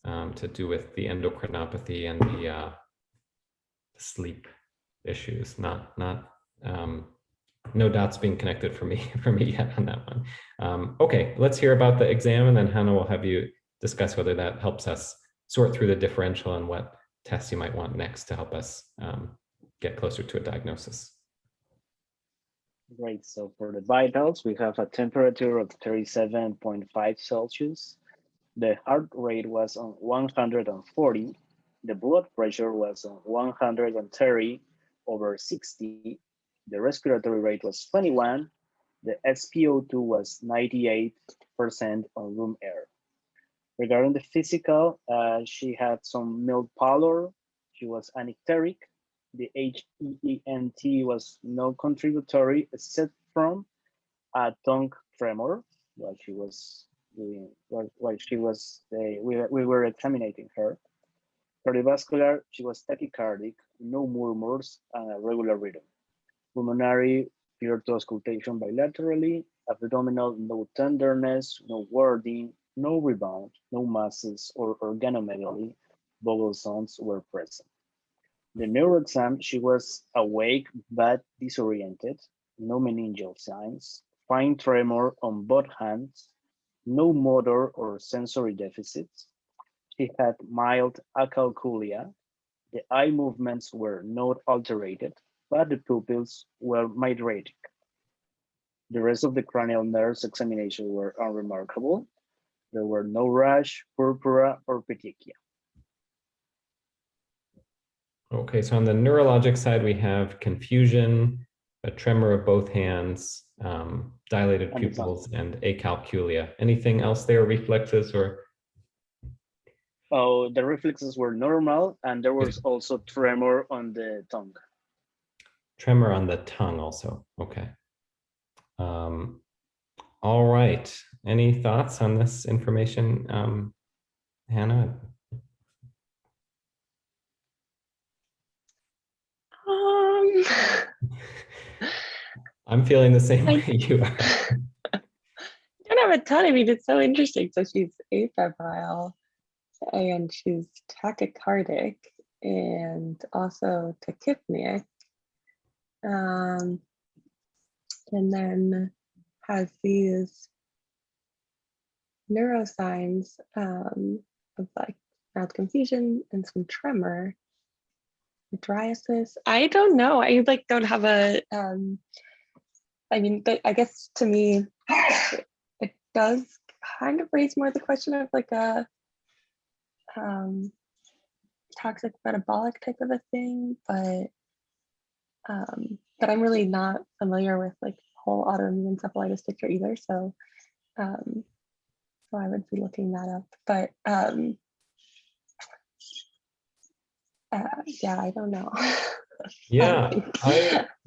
to do with the endocrinopathy and the sleep issues. No dots being connected for me yet on that one. Okay, let's hear about the exam, and then Hannah will have you discuss whether that helps us sort through the differential and what tests you might want next to help us get closer to a diagnosis. Great. So for the vitals, we have a temperature of 37.5 Celsius. The heart rate was on 140. The blood pressure was on 130/60. The respiratory rate was 21. The SpO2 was 98% on room air. Regarding the physical, she had some mild pallor. She was anicteric. The HEENT was non-contributory except from a tongue tremor while she was doing, we were examining her. Cardiovascular, she was tachycardic, no murmurs, and a regular rhythm. Pulmonary, fear to auscultation bilaterally. Abdominal, no tenderness, no wording, no rebound, no masses or organomegaly, bowel zones were present. The neuro exam, she was awake but disoriented, no meningeal signs, fine tremor on both hands, no motor or sensory deficits. She had mild acalculia. The eye movements were not alterated, but the pupils were mydriatic. The rest of the cranial nerves examination were unremarkable. There were no rash, purpura, or petechia. Okay, so on the neurologic side, we have confusion, a tremor of both hands, dilated pupils, and acalculia. Anything else there, reflexes or? Oh, the reflexes were normal, and there was also tremor on the tongue. Tremor on the tongue also, okay. All right, any thoughts on this information, Hannah? I'm feeling the same way you are. I don't have a ton. I mean, it's so interesting. So she's afebrile and she's tachycardic and also tachypneic. And then has these neurosigns of like mild confusion and some tremor, mydriasis. I don't know. I like don't have a. I mean, but I guess to me, it does kind of raise more the question of like a toxic metabolic type of a thing, but I'm really not familiar with like whole autoimmune encephalitis picture either. So I would be looking that up. But yeah, I don't know. Yeah,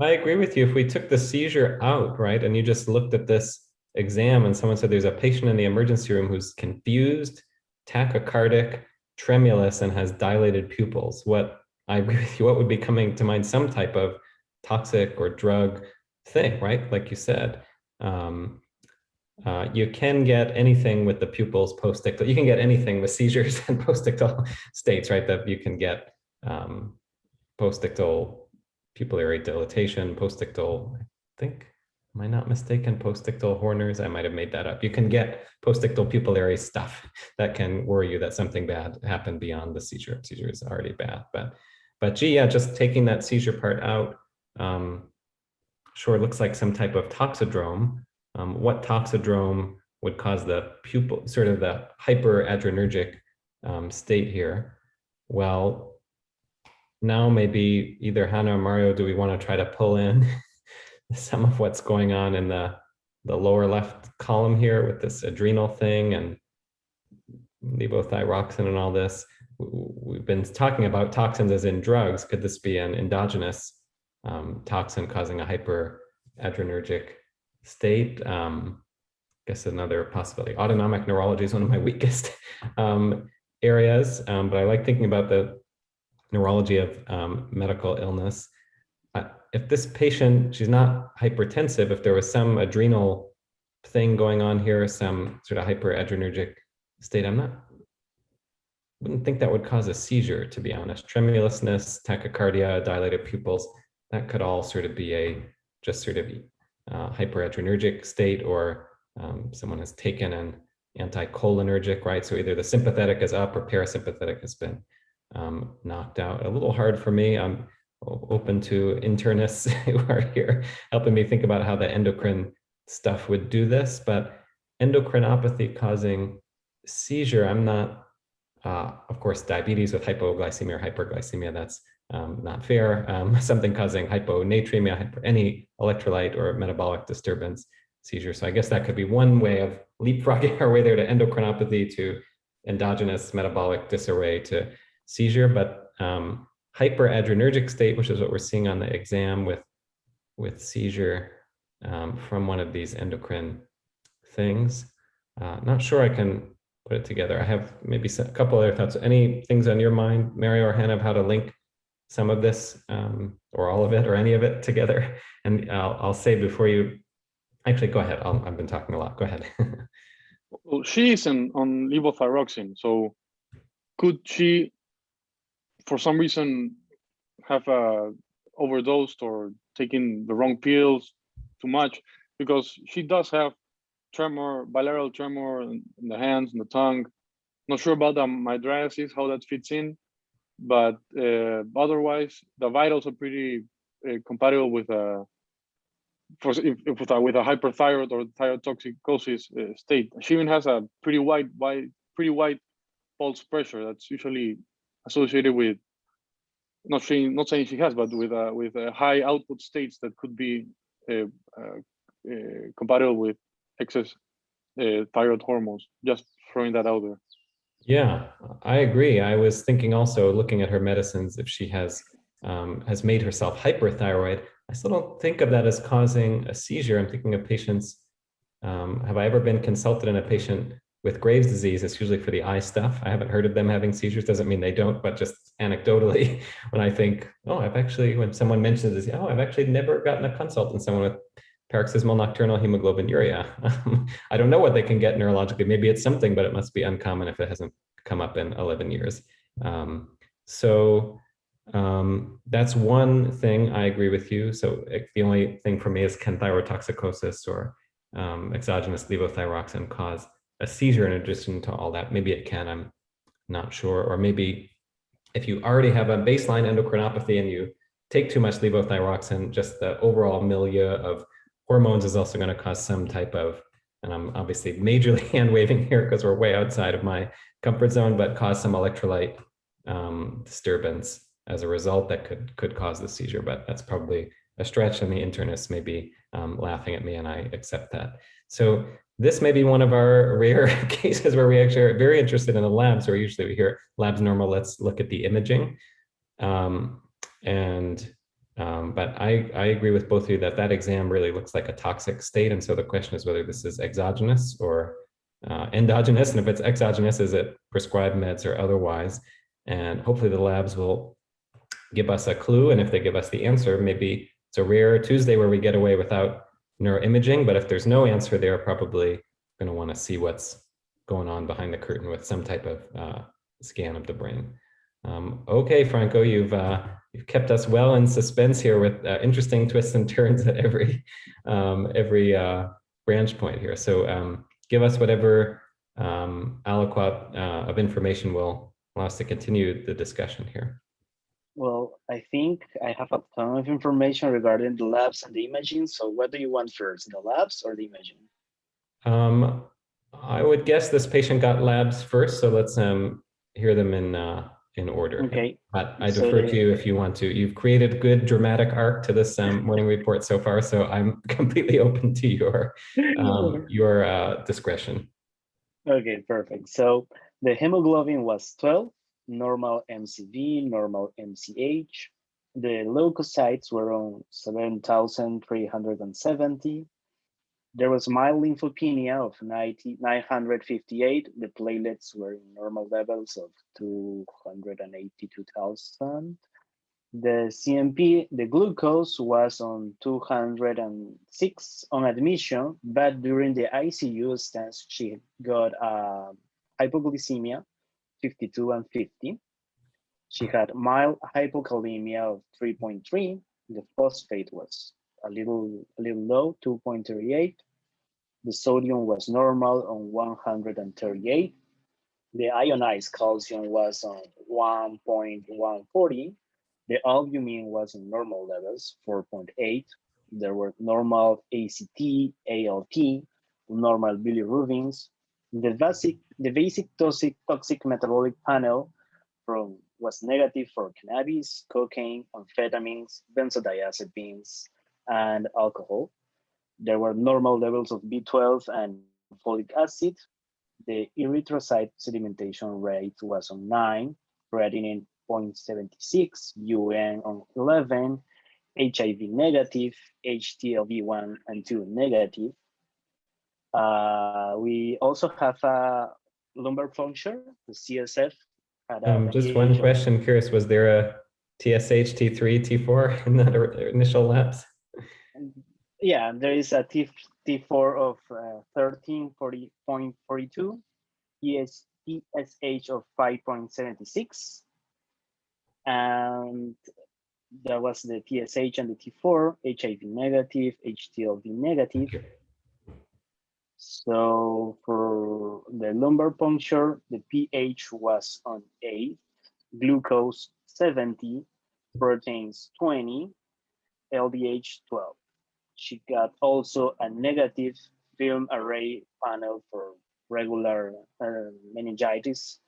I agree with you. If we took the seizure out, right, and you just looked at this exam and someone said there's a patient in the emergency room who's confused, tachycardic, tremulous, and has dilated pupils, what I agree with you, what would be coming to mind? Some type of toxic or drug thing, right? Like you said. You can get anything with the pupils postictal. You can get anything with seizures and postictal states, right? That you can get postictal pupillary dilatation, postictal, I think, am I not mistaken? Postictal Horner's, I might have made that up. You can get postictal pupillary stuff that can worry you that something bad happened beyond the seizure. Seizure is already bad, but gee, yeah, just taking that seizure part out, sure, looks like some type of toxidrome. What toxidrome would cause the pupil, sort of the hyperadrenergic state here? Well, now maybe either Hannah or Mario, do we want to try to pull in some of what's going on in the lower left column here with this adrenal thing and levothyroxine and all this? We've been talking about toxins as in drugs. Could this be an endogenous toxin causing a hyperadrenergic state? Guess another possibility. Autonomic neurology is one of my weakest areas, but I like thinking about the neurology of medical illness. If this patient, she's not hypertensive, if there was some adrenal thing going on here, some sort of hyperadrenergic state, wouldn't think that would cause a seizure, to be honest. Tremulousness, tachycardia, dilated pupils, that could all sort of be a just sort of hyperadrenergic state, or someone has taken an anticholinergic, right? So either the sympathetic is up or parasympathetic has been knocked out. A little hard for me. I'm open to internists who are here helping me think about how the endocrine stuff would do this, but endocrinopathy causing seizure, I'm not, of course, diabetes with hypoglycemia or hyperglycemia, that's not fair. Something causing hyponatremia, any electrolyte or metabolic disturbance, seizure. So I guess that could be one way of leapfrogging our way there to endocrinopathy, to endogenous metabolic disarray, to seizure. But hyperadrenergic state, which is what we're seeing on the exam with seizure from one of these endocrine things. Not sure I can put it together. I have maybe a couple other thoughts. Any things on your mind, Mario or Hannah, of how to link some of this or all of it or any of it together? And I'll say before you, actually go ahead. I've been talking a lot. Go ahead. Well, she isn't on levothyroxine, so could she, for some reason, have overdosed or taken the wrong pills too much? Because she does have tremor, bilateral tremor in the hands and the tongue. Not sure about the mydriasis, how that fits in, but otherwise the vitals are pretty compatible with with a hyperthyroid or thyrotoxicosis state. She even has a pretty wide pulse pressure that's usually associated with, not saying she has, but with high output states that could be compatible with excess thyroid hormones. Just throwing that out there. Yeah, I agree. I was thinking also, looking at her medicines, if she has made herself hyperthyroid. I still don't think of that as causing a seizure. I'm thinking of patients. Have I ever been consulted in a patient with Graves' disease? It's usually for the eye stuff. I haven't heard of them having seizures. Doesn't mean they don't, but just anecdotally, when I think, oh, when someone mentions this, oh, I've actually never gotten a consult in someone with paroxysmal nocturnal hemoglobinuria. I don't know what they can get neurologically. Maybe it's something, but it must be uncommon if it hasn't come up in 11 years. That's one thing. I agree with you. So the only thing for me is, can thyrotoxicosis or exogenous levothyroxine cause a seizure in addition to all that? Maybe it can, I'm not sure. Or maybe if you already have a baseline endocrinopathy and you take too much levothyroxine, just the overall milieu of hormones is also going to cause some type of, and I'm obviously majorly hand waving here because we're way outside of my comfort zone, but cause some electrolyte disturbance as a result that could cause the seizure. But that's probably a stretch, and the internists may be laughing at me, and I accept that. So this may be one of our rare cases where we actually are very interested in the labs, or usually we hear labs normal, let's look at the imaging. But I agree with both of you that exam really looks like a toxic state. And so the question is whether this is exogenous or endogenous. And if it's exogenous, is it prescribed meds or otherwise? And hopefully the labs will give us a clue. And if they give us the answer, maybe it's a rare Tuesday where we get away without neuroimaging. But if there's no answer, they're probably going to want to see what's going on behind the curtain with some type of scan of the brain. Okay, Franco, you've kept us well in suspense here with interesting twists and turns at every branch point here. So give us whatever aliquot of information will allow us to continue the discussion here. Well, I think I have a ton of information regarding the labs and the imaging. So what do you want first, the labs or the imaging? I would guess this patient got labs first, so let's hear them in order. Okay. But I defer to you if you want to. You've created good dramatic arc to this morning report so far, so I'm completely open to your discretion. Okay, perfect. So the hemoglobin was 12, normal MCV, normal MCH. The leukocytes were on 7,370. There was mild lymphopenia of 958. The platelets were in normal levels of 282,000. The CMP, the glucose was on 206 on admission, but during the ICU stance, she got hypoglycemia, 52 and 50. She had mild hypokalemia of 3.3. The phosphate was a little low, 2.38. The sodium was normal on 138. The ionized calcium was on 1.140. The albumin was in normal levels, 4.8. There were normal ACT, ALT, normal bilirubins. The basic toxic metabolic panel was negative for cannabis, cocaine, amphetamines, benzodiazepines, and alcohol. There were normal levels of B12 and folic acid. The erythrocyte sedimentation rate was on 9, creatinine 0.76, UN on 11, HIV negative, HTLV1 and 2 negative. We also have a lumbar puncture, the CSF. Just one question, curious, was there a TSH, T3, T4 in that initial labs? Yeah, there is a T4 of 1340.42, TSH of 5.76, and that was the TSH and the T4, HIV negative, HTLV negative. So for the lumbar puncture, the pH was on 8, glucose 70, proteins 20, LDH 12. She got also a negative film array panel for regular meningitis,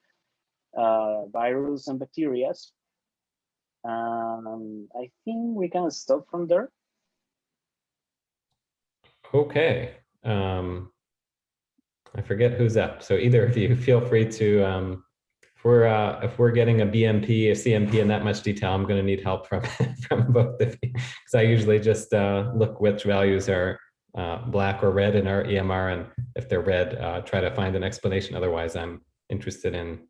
virus and bacteria. I think we can stop from there. Okay. I forget who's up. So either of you feel free to, if we're getting a BMP, a CMP in that much detail, I'm going to need help from, from both of you. Because I usually just look which values are black or red in our EMR. And if they're red, try to find an explanation. Otherwise, I'm interested in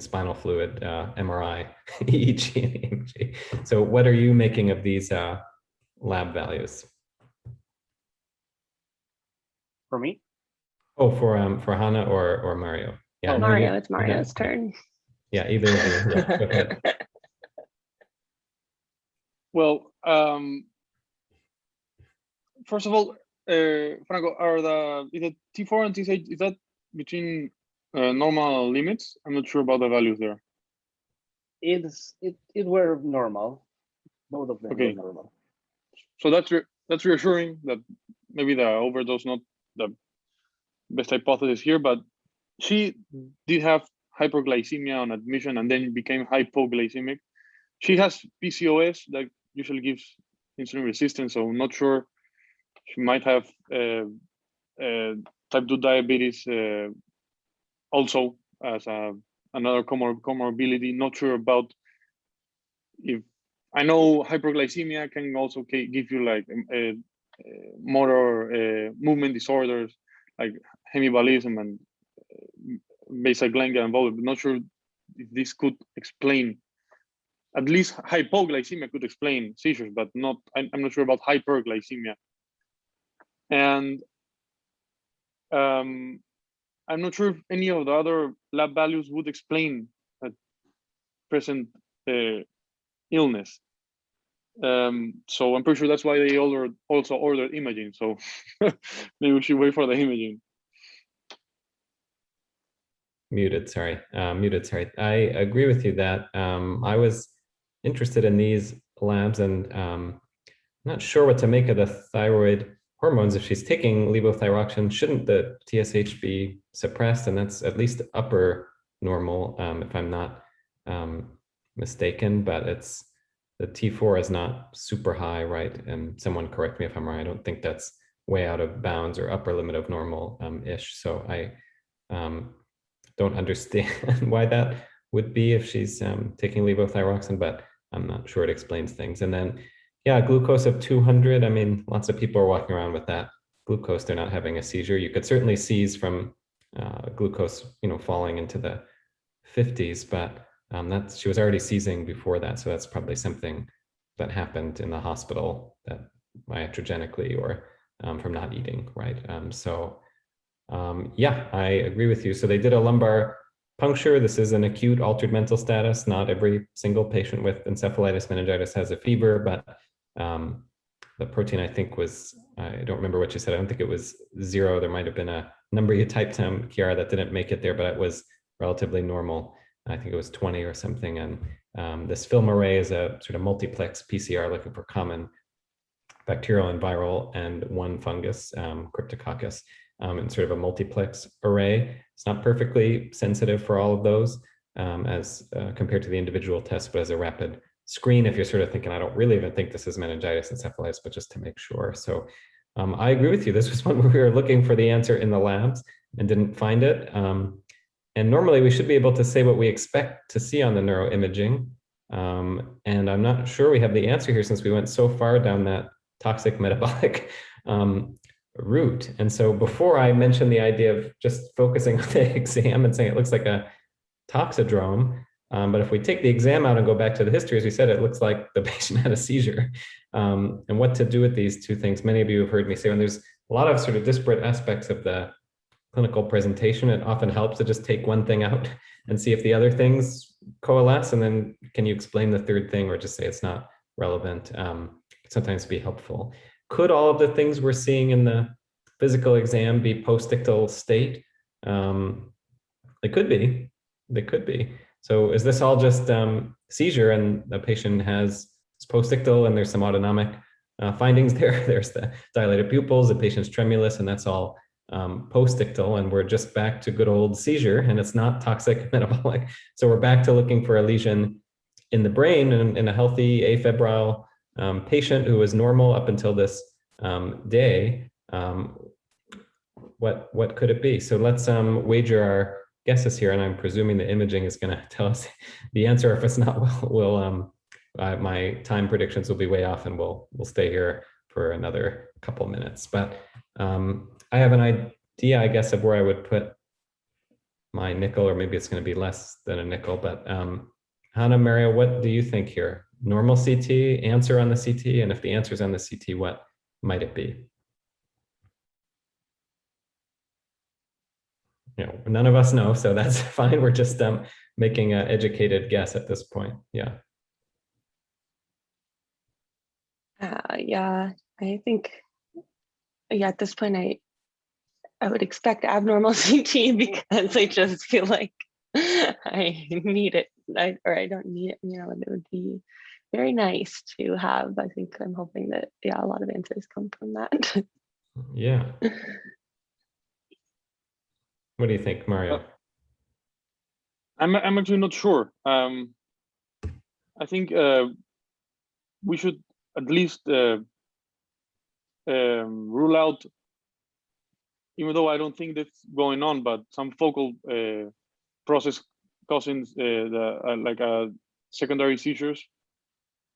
spinal fluid, MRI, EEG, and EMG. So what are you making of these lab values? For me? Oh, for Hannah or Mario? Yeah, Oh, Mario, it's Mario's turn. Yeah, either of you. Yeah, go ahead. Well, first of all, Franco, is the T4 and TSH, is that between normal limits? I'm not sure about the values there. It were normal. Both of them were normal. So that's reassuring that maybe the overdose not the best hypothesis here, but she did have hyperglycemia on admission and then became hypoglycemic. She has PCOS that usually gives insulin resistance, so I'm not sure. She might have type 2 diabetes also as another comorbidity. Not sure about if, I know hyperglycemia can also give you like motor movement disorders like hemibalism and basal ganglia involved, but not sure if this could explain, at least hypoglycemia could explain seizures, but not, I'm not sure about hyperglycemia. And I'm not sure if any of the other lab values would explain that present illness. So I'm pretty sure that's why they also ordered imaging. So maybe we should wait for the imaging. Muted, sorry. I agree with you that I was interested in these labs and I'm not sure what to make of the thyroid hormones. If she's taking levothyroxine, shouldn't the TSH be suppressed? And that's at least upper normal, if I'm not mistaken, but it's the T4 is not super high, right? And someone correct me if I'm wrong. I don't think that's way out of bounds or upper limit of normal-ish. So I don't understand why that would be if she's taking levothyroxine, but I'm not sure it explains things. And then, yeah, glucose of 200. I mean, lots of people are walking around with that glucose. They're not having a seizure. You could certainly seize from glucose, falling into the 50s, but she was already seizing before that. So that's probably something that happened in the hospital, that iatrogenically or from not eating, right? Yeah, I agree with you. So they did a lumbar puncture. This is an acute altered mental status. Not every single patient with encephalitis meningitis has a fever, but the protein, I think, was, I don't remember what you said. I don't think it was 0. There might have been a number you typed, Kiara, that didn't make it there, but it was relatively normal. I think it was 20 or something. And this film array is a sort of multiplex PCR looking for common bacterial and viral and one fungus, Cryptococcus. And sort of a multiplex array. It's not perfectly sensitive for all of those as compared to the individual tests, but as a rapid screen, if you're sort of thinking, I don't really even think this is meningitis encephalitis, but just to make sure. So I agree with you. This was one where we were looking for the answer in the labs and didn't find it. And normally we should be able to say what we expect to see on the neuroimaging. And I'm not sure we have the answer here since we went so far down that toxic metabolic route. And so before I mentioned the idea of just focusing on the exam and saying it looks like a toxidrome, but if we take the exam out and go back to the history, as we said, it looks like the patient had a seizure. And what to do with these two things, many of you have heard me say when there's a lot of sort of disparate aspects of the clinical presentation. It often helps to just take one thing out and see if the other things coalesce. And then can you explain the third thing or just say it's not relevant? Sometimes be helpful. Could all of the things we're seeing in the physical exam be postictal state? They could be. They could be. So is this all just seizure and the patient has postictal and there's some autonomic findings there? There's the dilated pupils, the patient's tremulous, and that's all postictal, and we're just back to good old seizure, and it's not toxic metabolic. So we're back to looking for a lesion in the brain in a healthy afebrile patient who was normal up until this day. What could it be? So let's wager our guesses here, and I'm presuming the imaging is going to tell us the answer. If it's not, my time predictions will be way off, and we'll stay here for another couple minutes. But I have an idea, I guess, of where I would put my nickel, or maybe it's going to be less than a nickel. But Hannah, Mario, what do you think here? Normal CT, answer on the CT, and if the answer is on the CT, what might it be? You know, none of us know, so that's fine. We're just making an educated guess at this point. Yeah. Yeah, I think, yeah, at this point, I would expect abnormal CT because I just feel like I need it, or I don't need it, you know, and it would be very nice to have. I think I'm hoping that, yeah, a lot of answers come from that. Yeah. What do you think, Mario? I'm actually not sure. I think we should at least rule out, even though I don't think that's going on, but some focal process causing like secondary seizures.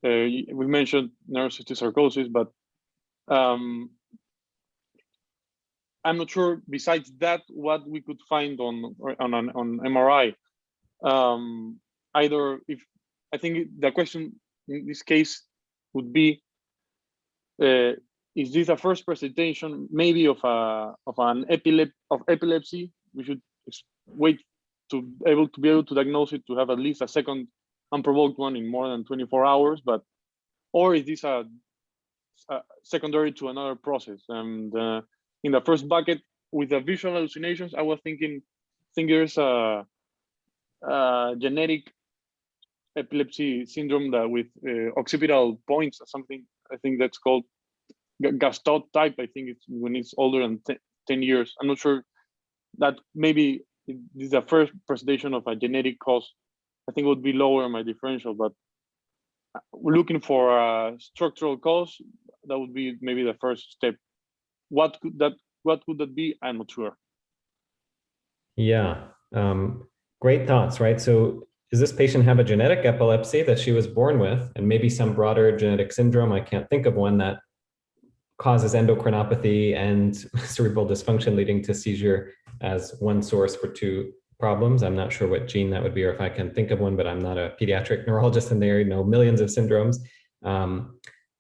We mentioned neurocystic sarcosis, but I'm not sure. Besides that, what we could find on MRI. Either if I think the question in this case would be, is this a first presentation maybe of epilepsy? We should wait to be able to diagnose it, to have at least a second unprovoked one in more than 24 hours. But or is this a secondary to another process? And in the first bucket with the visual hallucinations, I was thinking there's a genetic epilepsy syndrome that with occipital points or something. I think that's called Gastot type. I think it's when it's older than 10 years. I'm not sure that maybe this is the first presentation of a genetic cause. I think it would be lower in my differential, but we're looking for a structural cause. That would be maybe the first step. What could that be? I'm not sure. Yeah, great thoughts, right? So does this patient have a genetic epilepsy that she was born with, and maybe some broader genetic syndrome? I can't think of one that causes endocrinopathy and cerebral dysfunction leading to seizure as one source for two problems. I'm not sure what gene that would be, or if I can think of one, but I'm not a pediatric neurologist and there know millions of syndromes.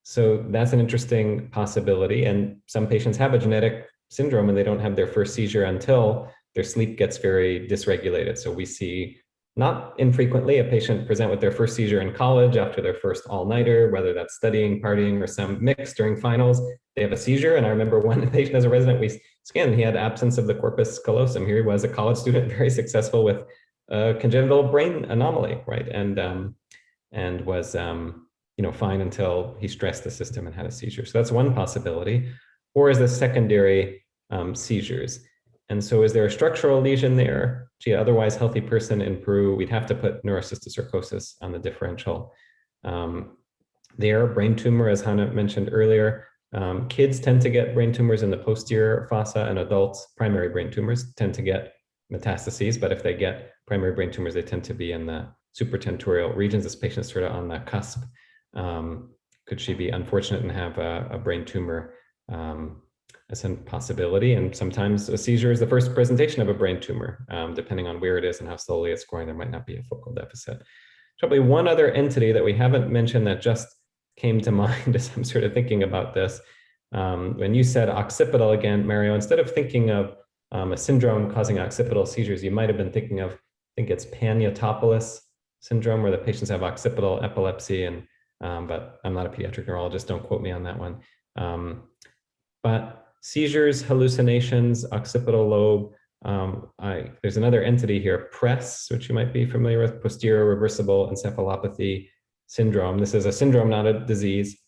So that's an interesting possibility. And some patients have a genetic syndrome and they don't have their first seizure until their sleep gets very dysregulated. So we see not infrequently a patient present with their first seizure in college after their first all-nighter, whether that's studying, partying, or some mix during finals. They have a seizure. And I remember one patient as a resident, we scanned, he had absence of the corpus callosum. Here he was, a college student, very successful with a congenital brain anomaly, right? And was fine until he stressed the system and had a seizure. So that's one possibility. Or is this secondary seizures? And so is there a structural lesion there? Gee, otherwise healthy person in Peru, we'd have to put neurocystic on the differential. There, brain tumor, as Hannah mentioned earlier, kids tend to get brain tumors in the posterior fossa, and adults, primary brain tumors, tend to get metastases. But if they get primary brain tumors, they tend to be in the supratentorial regions. This patient's sort of on the cusp. Could she be unfortunate and have a brain tumor? As a possibility, and sometimes a seizure is the first presentation of a brain tumor. Depending on where it is and how slowly it's growing, there might not be a focal deficit. Probably one other entity that we haven't mentioned that just came to mind as I'm sort of thinking about this. When you said occipital again, Mario, instead of thinking of a syndrome causing occipital seizures, you might have been thinking of, I think it's Paniotopoulos syndrome, where the patients have occipital epilepsy, and but I'm not a pediatric neurologist, don't quote me on that one. But seizures, hallucinations, occipital lobe, there's another entity here, PRESS, which you might be familiar with, posterior reversible encephalopathy syndrome. This is a syndrome, not a disease.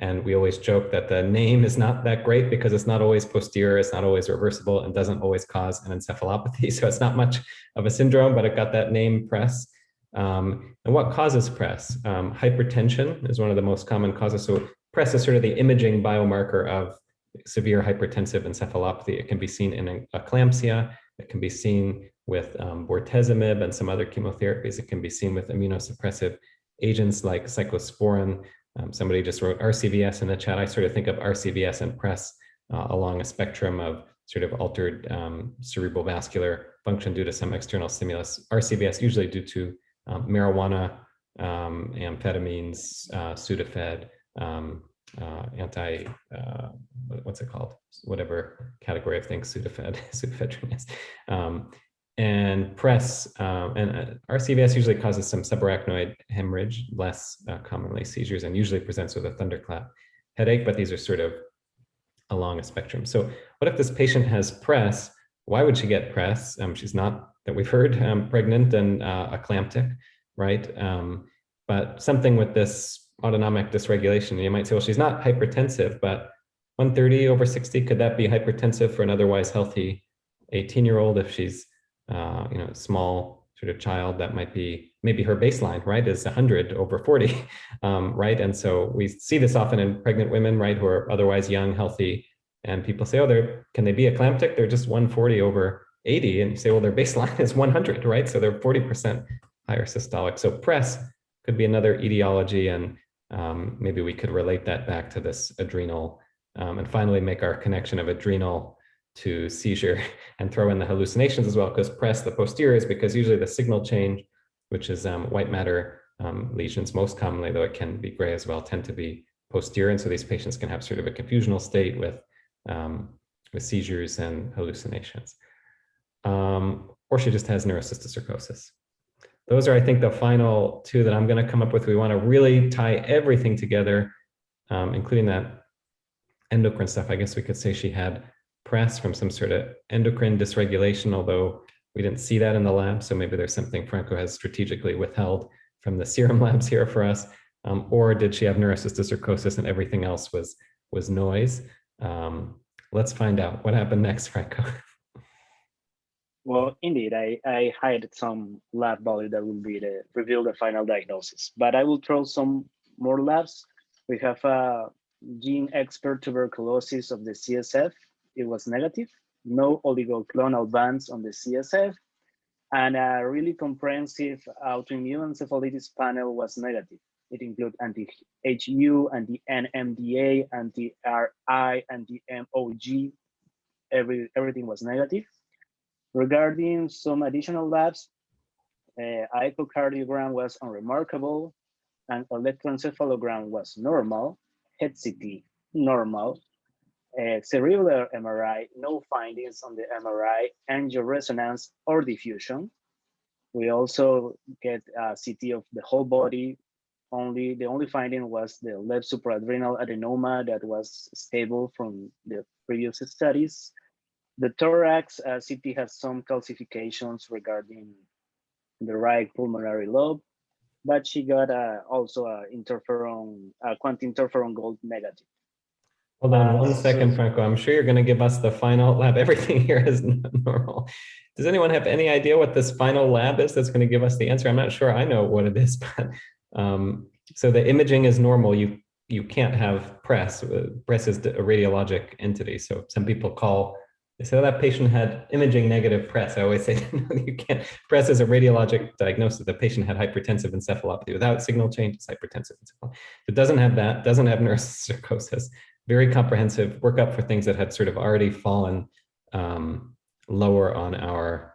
And we always joke that the name is not that great because it's not always posterior, it's not always reversible, and doesn't always cause an encephalopathy. So it's not much of a syndrome, but it got that name, PRESS. And what causes PRESS? Hypertension is one of the most common causes. So PRESS is sort of the imaging biomarker of severe hypertensive encephalopathy. It can be seen in eclampsia. It can be seen with bortezomib and some other chemotherapies. It can be seen with immunosuppressive agents like cyclosporin. Somebody just wrote RCVS in the chat. I sort of think of RCVS and PRESS along a spectrum of sort of altered cerebral vascular function due to some external stimulus. RCVS usually due to marijuana, amphetamines, Sudafed, what's it called? Whatever category of things Sudafedrin is. And PRESS and RCVS usually causes some subarachnoid hemorrhage, less commonly seizures, and usually presents with a thunderclap headache, but these are sort of along a spectrum. So what if this patient has PRESS? Why would she get PRESS? She's not, that we've heard, pregnant and eclamptic, right? But something with this autonomic dysregulation, you might say, well, she's not hypertensive, but 130/60, could that be hypertensive for an otherwise healthy 18-year-old if she's small sort of child? That might be maybe her baseline, right, is 100/40, right? And so we see this often in pregnant women, right, who are otherwise young, healthy, and people say, oh, can they be eclamptic? They're just 140/80, and you say, well, their baseline is 100, right? So they're 40% higher systolic. So PRESS could be another etiology, and maybe we could relate that back to this adrenal, and finally make our connection of adrenal to seizure and throw in the hallucinations as well, because PRESS, the posterior, is because usually the signal change, which is white matter lesions most commonly, though it can be gray as well, tend to be posterior. And so these patients can have sort of a confusional state with seizures and hallucinations. Or she just has neurocysticercosis. Those are, I think, the final two that I'm going to come up with. We want to really tie everything together, including that endocrine stuff. I guess we could say she had PRESS from some sort of endocrine dysregulation, although we didn't see that in the lab. So maybe there's something Franco has strategically withheld from the serum labs here for us. Or did she have neurocysticercosis and everything else was noise? Let's find out what happened next, Franco. Well, indeed, I hired some lab value that will be reveal the final diagnosis, but I will throw some more labs. We have a gene expert tuberculosis of the CSF. It was negative, no oligoclonal bands on the CSF, and a really comprehensive autoimmune encephalitis panel was negative. It includes anti-HU, anti-NMDA, anti-RI, anti-MOG. Everything was negative. Regarding some additional labs, echocardiogram was unremarkable, and electroencephalogram was normal, head CT normal, cerebral MRI, no findings on the MRI, angioresonance or diffusion. We also get a CT of the whole body. The only finding was the left supraadrenal adenoma that was stable from the previous studies. The thorax CT has some calcifications regarding the right pulmonary lobe, but she got also a quanti-interferon gold negative. Hold on one second, Franco. I'm sure you're going to give us the final lab. Everything here is normal. Does anyone have any idea what this final lab is that's going to give us the answer? I'm not sure I know what it is, but so the imaging is normal. You can't have PRESS. PRESS is a radiologic entity. So some people call, they say, oh, that patient had imaging negative PRESS. I always say, no, you can't. PRESS is a radiologic diagnosis. The patient had hypertensive encephalopathy without signal change. It's hypertensive encephalopathy. It doesn't have that, doesn't have neurocysticercosis. Very comprehensive workup for things that had sort of already fallen lower on our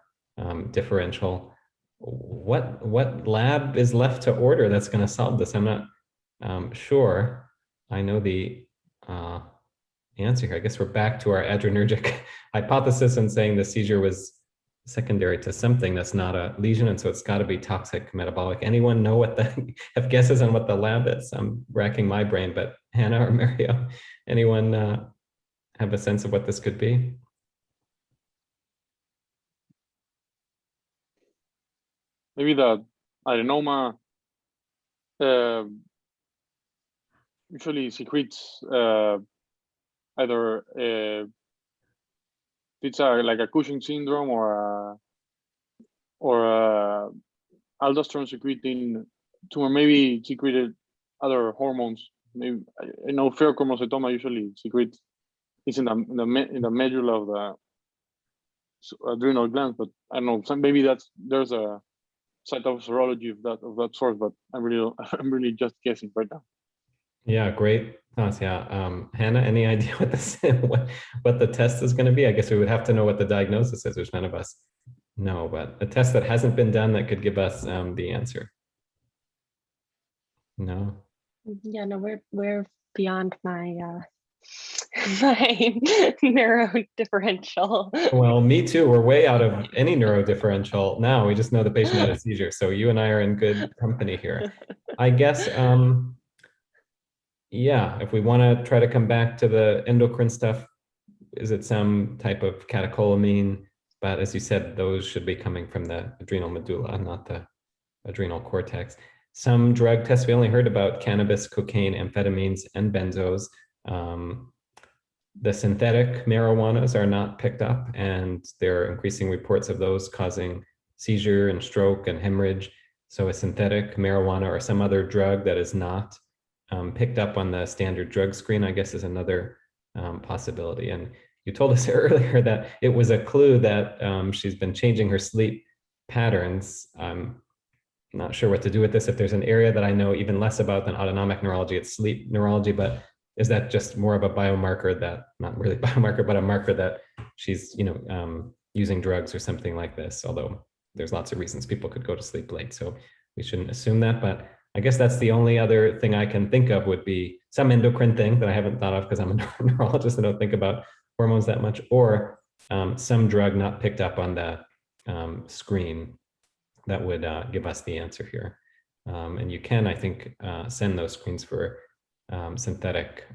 differential. What lab is left to order that's going to solve this? I'm not sure. I know the answer here. I guess we're back to our adrenergic hypothesis and saying the seizure was secondary to something that's not a lesion, and so it's got to be toxic metabolic. Anyone know what the have guesses on what the lab is? I'm racking my brain, but Hannah or Mario, anyone have a sense of what this could be? Maybe the adenoma usually secretes either it's like a Cushing syndrome or aldosterone secreting tumor, maybe secreted other hormones. Maybe I know pheochromocytoma usually secretes. It's in the medulla of the adrenal glands, but I don't know. Maybe there's a cytoserology of that sort, but I'm really just guessing right now. Yeah, great thoughts. Yeah, Hannah, any idea what this what the test is going to be? I guess we would have to know what the diagnosis is, which none of us know, but a test that hasn't been done that could give us the answer. No. Yeah, no, we're beyond my my neuro differential. Well, me too. We're way out of any neurodifferential now. We just know the patient had a seizure, so you and I are in good company here. I guess. Yeah, if we want to try to come back to the endocrine stuff, is it some type of catecholamine? But as you said, those should be coming from the adrenal medulla, not the adrenal cortex. Some drug tests, we only heard about cannabis, cocaine, amphetamines, and benzos. The synthetic marijuanas are not picked up, and there are increasing reports of those causing seizure and stroke and hemorrhage. So a synthetic marijuana or some other drug that is not picked up on the standard drug screen, I guess, is another possibility. And you told us earlier that it was a clue that she's been changing her sleep patterns. I'm not sure what to do with this. If there's an area that I know even less about than autonomic neurology, it's sleep neurology, but is that just more of a biomarker that, not really biomarker, but a marker that she's, using drugs or something like this? Although there's lots of reasons people could go to sleep late, so we shouldn't assume that. But I guess that's the only other thing I can think of would be some endocrine thing that I haven't thought of because I'm a neurologist and don't think about hormones that much, or some drug not picked up on the screen that would give us the answer here. And you can, I think, send those screens for synthetic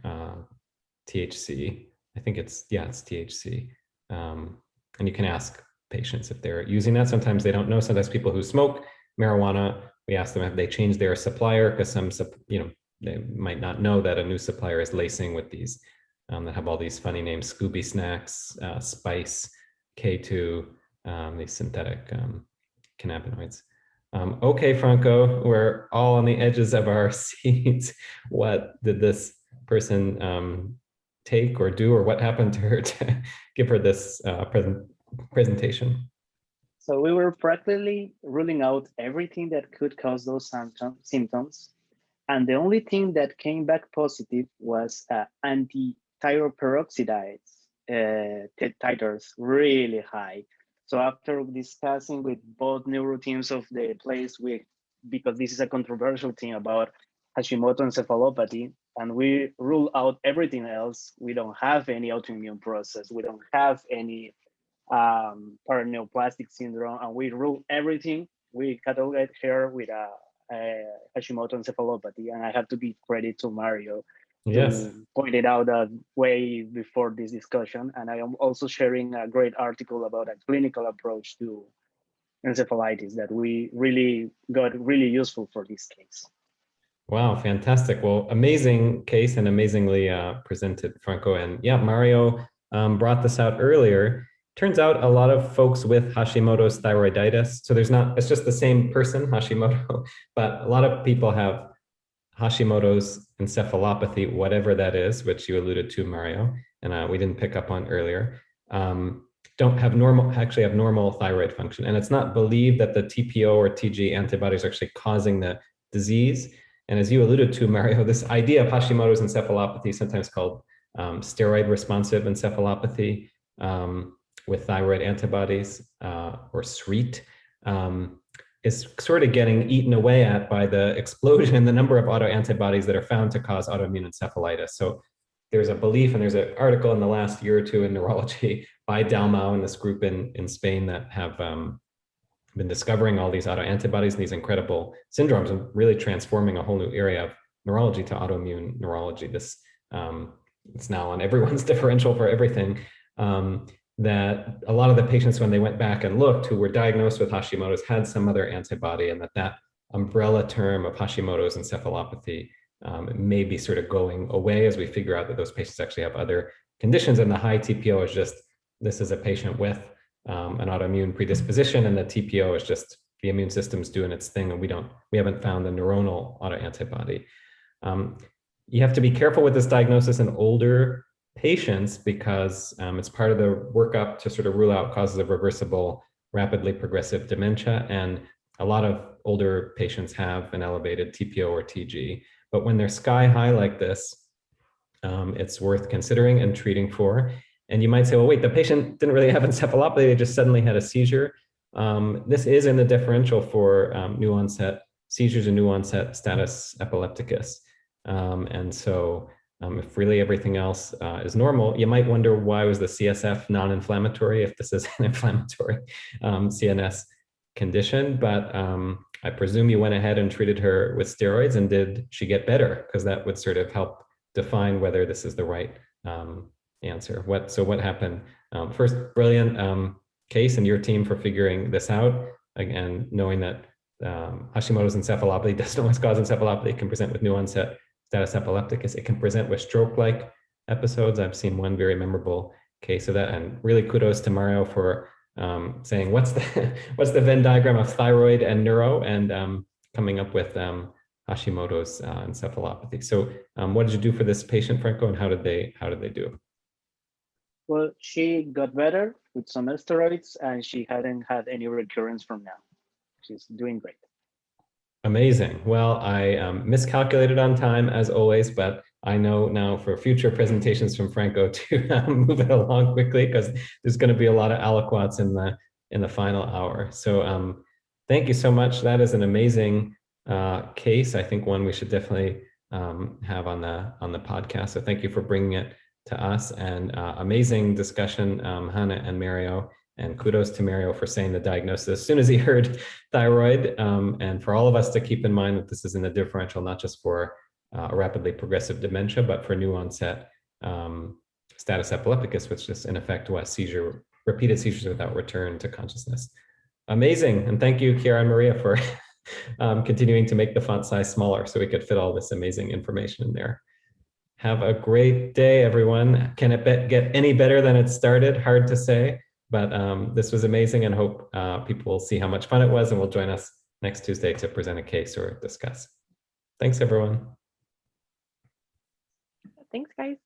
THC. I think it's THC. And you can ask patients if they're using that. Sometimes they don't know. Sometimes people who smoke marijuana, we ask them if they changed their supplier, because some, they might not know that a new supplier is lacing with these that have all these funny names: Scooby Snacks, Spice, K2, these synthetic cannabinoids. Okay, Franco, we're all on the edges of our seats. What did this person take or do, or what happened to her to give her this presentation? So we were practically ruling out everything that could cause those symptoms. And the only thing that came back positive was anti-thyroperoxidase titers really high. So after discussing with both neuro teams of the place, because this is a controversial thing about Hashimoto encephalopathy, and we rule out everything else. We don't have any autoimmune process. We don't have any paraneoplastic syndrome, and we rule everything. We catalogate her with a Hashimoto encephalopathy, and I have to give credit to Mario to point it out way before this discussion. And I am also sharing a great article about a clinical approach to encephalitis that we really got really useful for this case. Wow, fantastic. Well, amazing case and amazingly presented, Franco. And yeah, Mario brought this out earlier. Turns out a lot of folks with Hashimoto's thyroiditis, so it's just the same person, Hashimoto, but a lot of people have Hashimoto's encephalopathy, whatever that is, which you alluded to, Mario, and we didn't pick up on earlier, don't have normal thyroid function. And it's not believed that the TPO or TG antibodies are actually causing the disease. And as you alluded to, Mario, this idea of Hashimoto's encephalopathy, sometimes called steroid responsive encephalopathy, with thyroid antibodies, or SREAT, is sort of getting eaten away at by the explosion in the number of autoantibodies that are found to cause autoimmune encephalitis. So there's a belief, and there's an article in the last year or two in neurology by Dalmau and this group in Spain that have been discovering all these autoantibodies and these incredible syndromes and really transforming a whole new area of neurology to autoimmune neurology. This it's now on everyone's differential for everything. That a lot of the patients, when they went back and looked, who were diagnosed with Hashimoto's, had some other antibody, and that umbrella term of Hashimoto's encephalopathy may be sort of going away as we figure out that those patients actually have other conditions. And the high TPO is just, this is a patient with an autoimmune predisposition, and the TPO is just the immune system's doing its thing, and we haven't found the neuronal autoantibody. You have to be careful with this diagnosis in older patients because it's part of the workup to sort of rule out causes of reversible, rapidly progressive dementia. And a lot of older patients have an elevated TPO or TG. But when they're sky high like this, it's worth considering and treating for. And you might say, well, wait, the patient didn't really have encephalopathy, they just suddenly had a seizure. This is in the differential for new onset seizures and new onset status epilepticus. And so if really everything else is normal, you might wonder, why was the CSF non-inflammatory if this is an inflammatory CNS condition? But I presume you went ahead and treated her with steroids, and did she get better? Because that would sort of help define whether this is the right answer. What happened? First, brilliant case and your team for figuring this out. Again, knowing that Hashimoto's encephalopathy doesn't always cause encephalopathy. It can present with new onset status epilepticus. It can present with stroke-like episodes. I've seen one very memorable case of that, and really kudos to Mario for saying what's the Venn diagram of thyroid and neuro, and coming up with Hashimoto's encephalopathy. So what did you do for this patient, Franco, and how did they do? Well, she got better with some steroids, and she hadn't had any recurrence from now. She's doing great. Amazing. Well, I miscalculated on time as always, but I know now for future presentations from Franco to move it along quickly, because there's going to be a lot of aliquots in the final hour. So thank you so much. That is an amazing case. I think one we should definitely have on the podcast. So thank you for bringing it to us, and amazing discussion, Hannah and Mario. And kudos to Mario for saying the diagnosis as soon as he heard thyroid, and for all of us to keep in mind that this is in the differential, not just for a rapidly progressive dementia, but for new onset status epilepticus, which is in effect what repeated seizures without return to consciousness. Amazing. And thank you, Chiara and Maria, for continuing to make the font size smaller so we could fit all this amazing information in there. Have a great day, everyone. Can it get any better than it started? Hard to say. But this was amazing, and hope people will see how much fun it was and will join us next Tuesday to present a case or discuss. Thanks, everyone. Thanks, guys.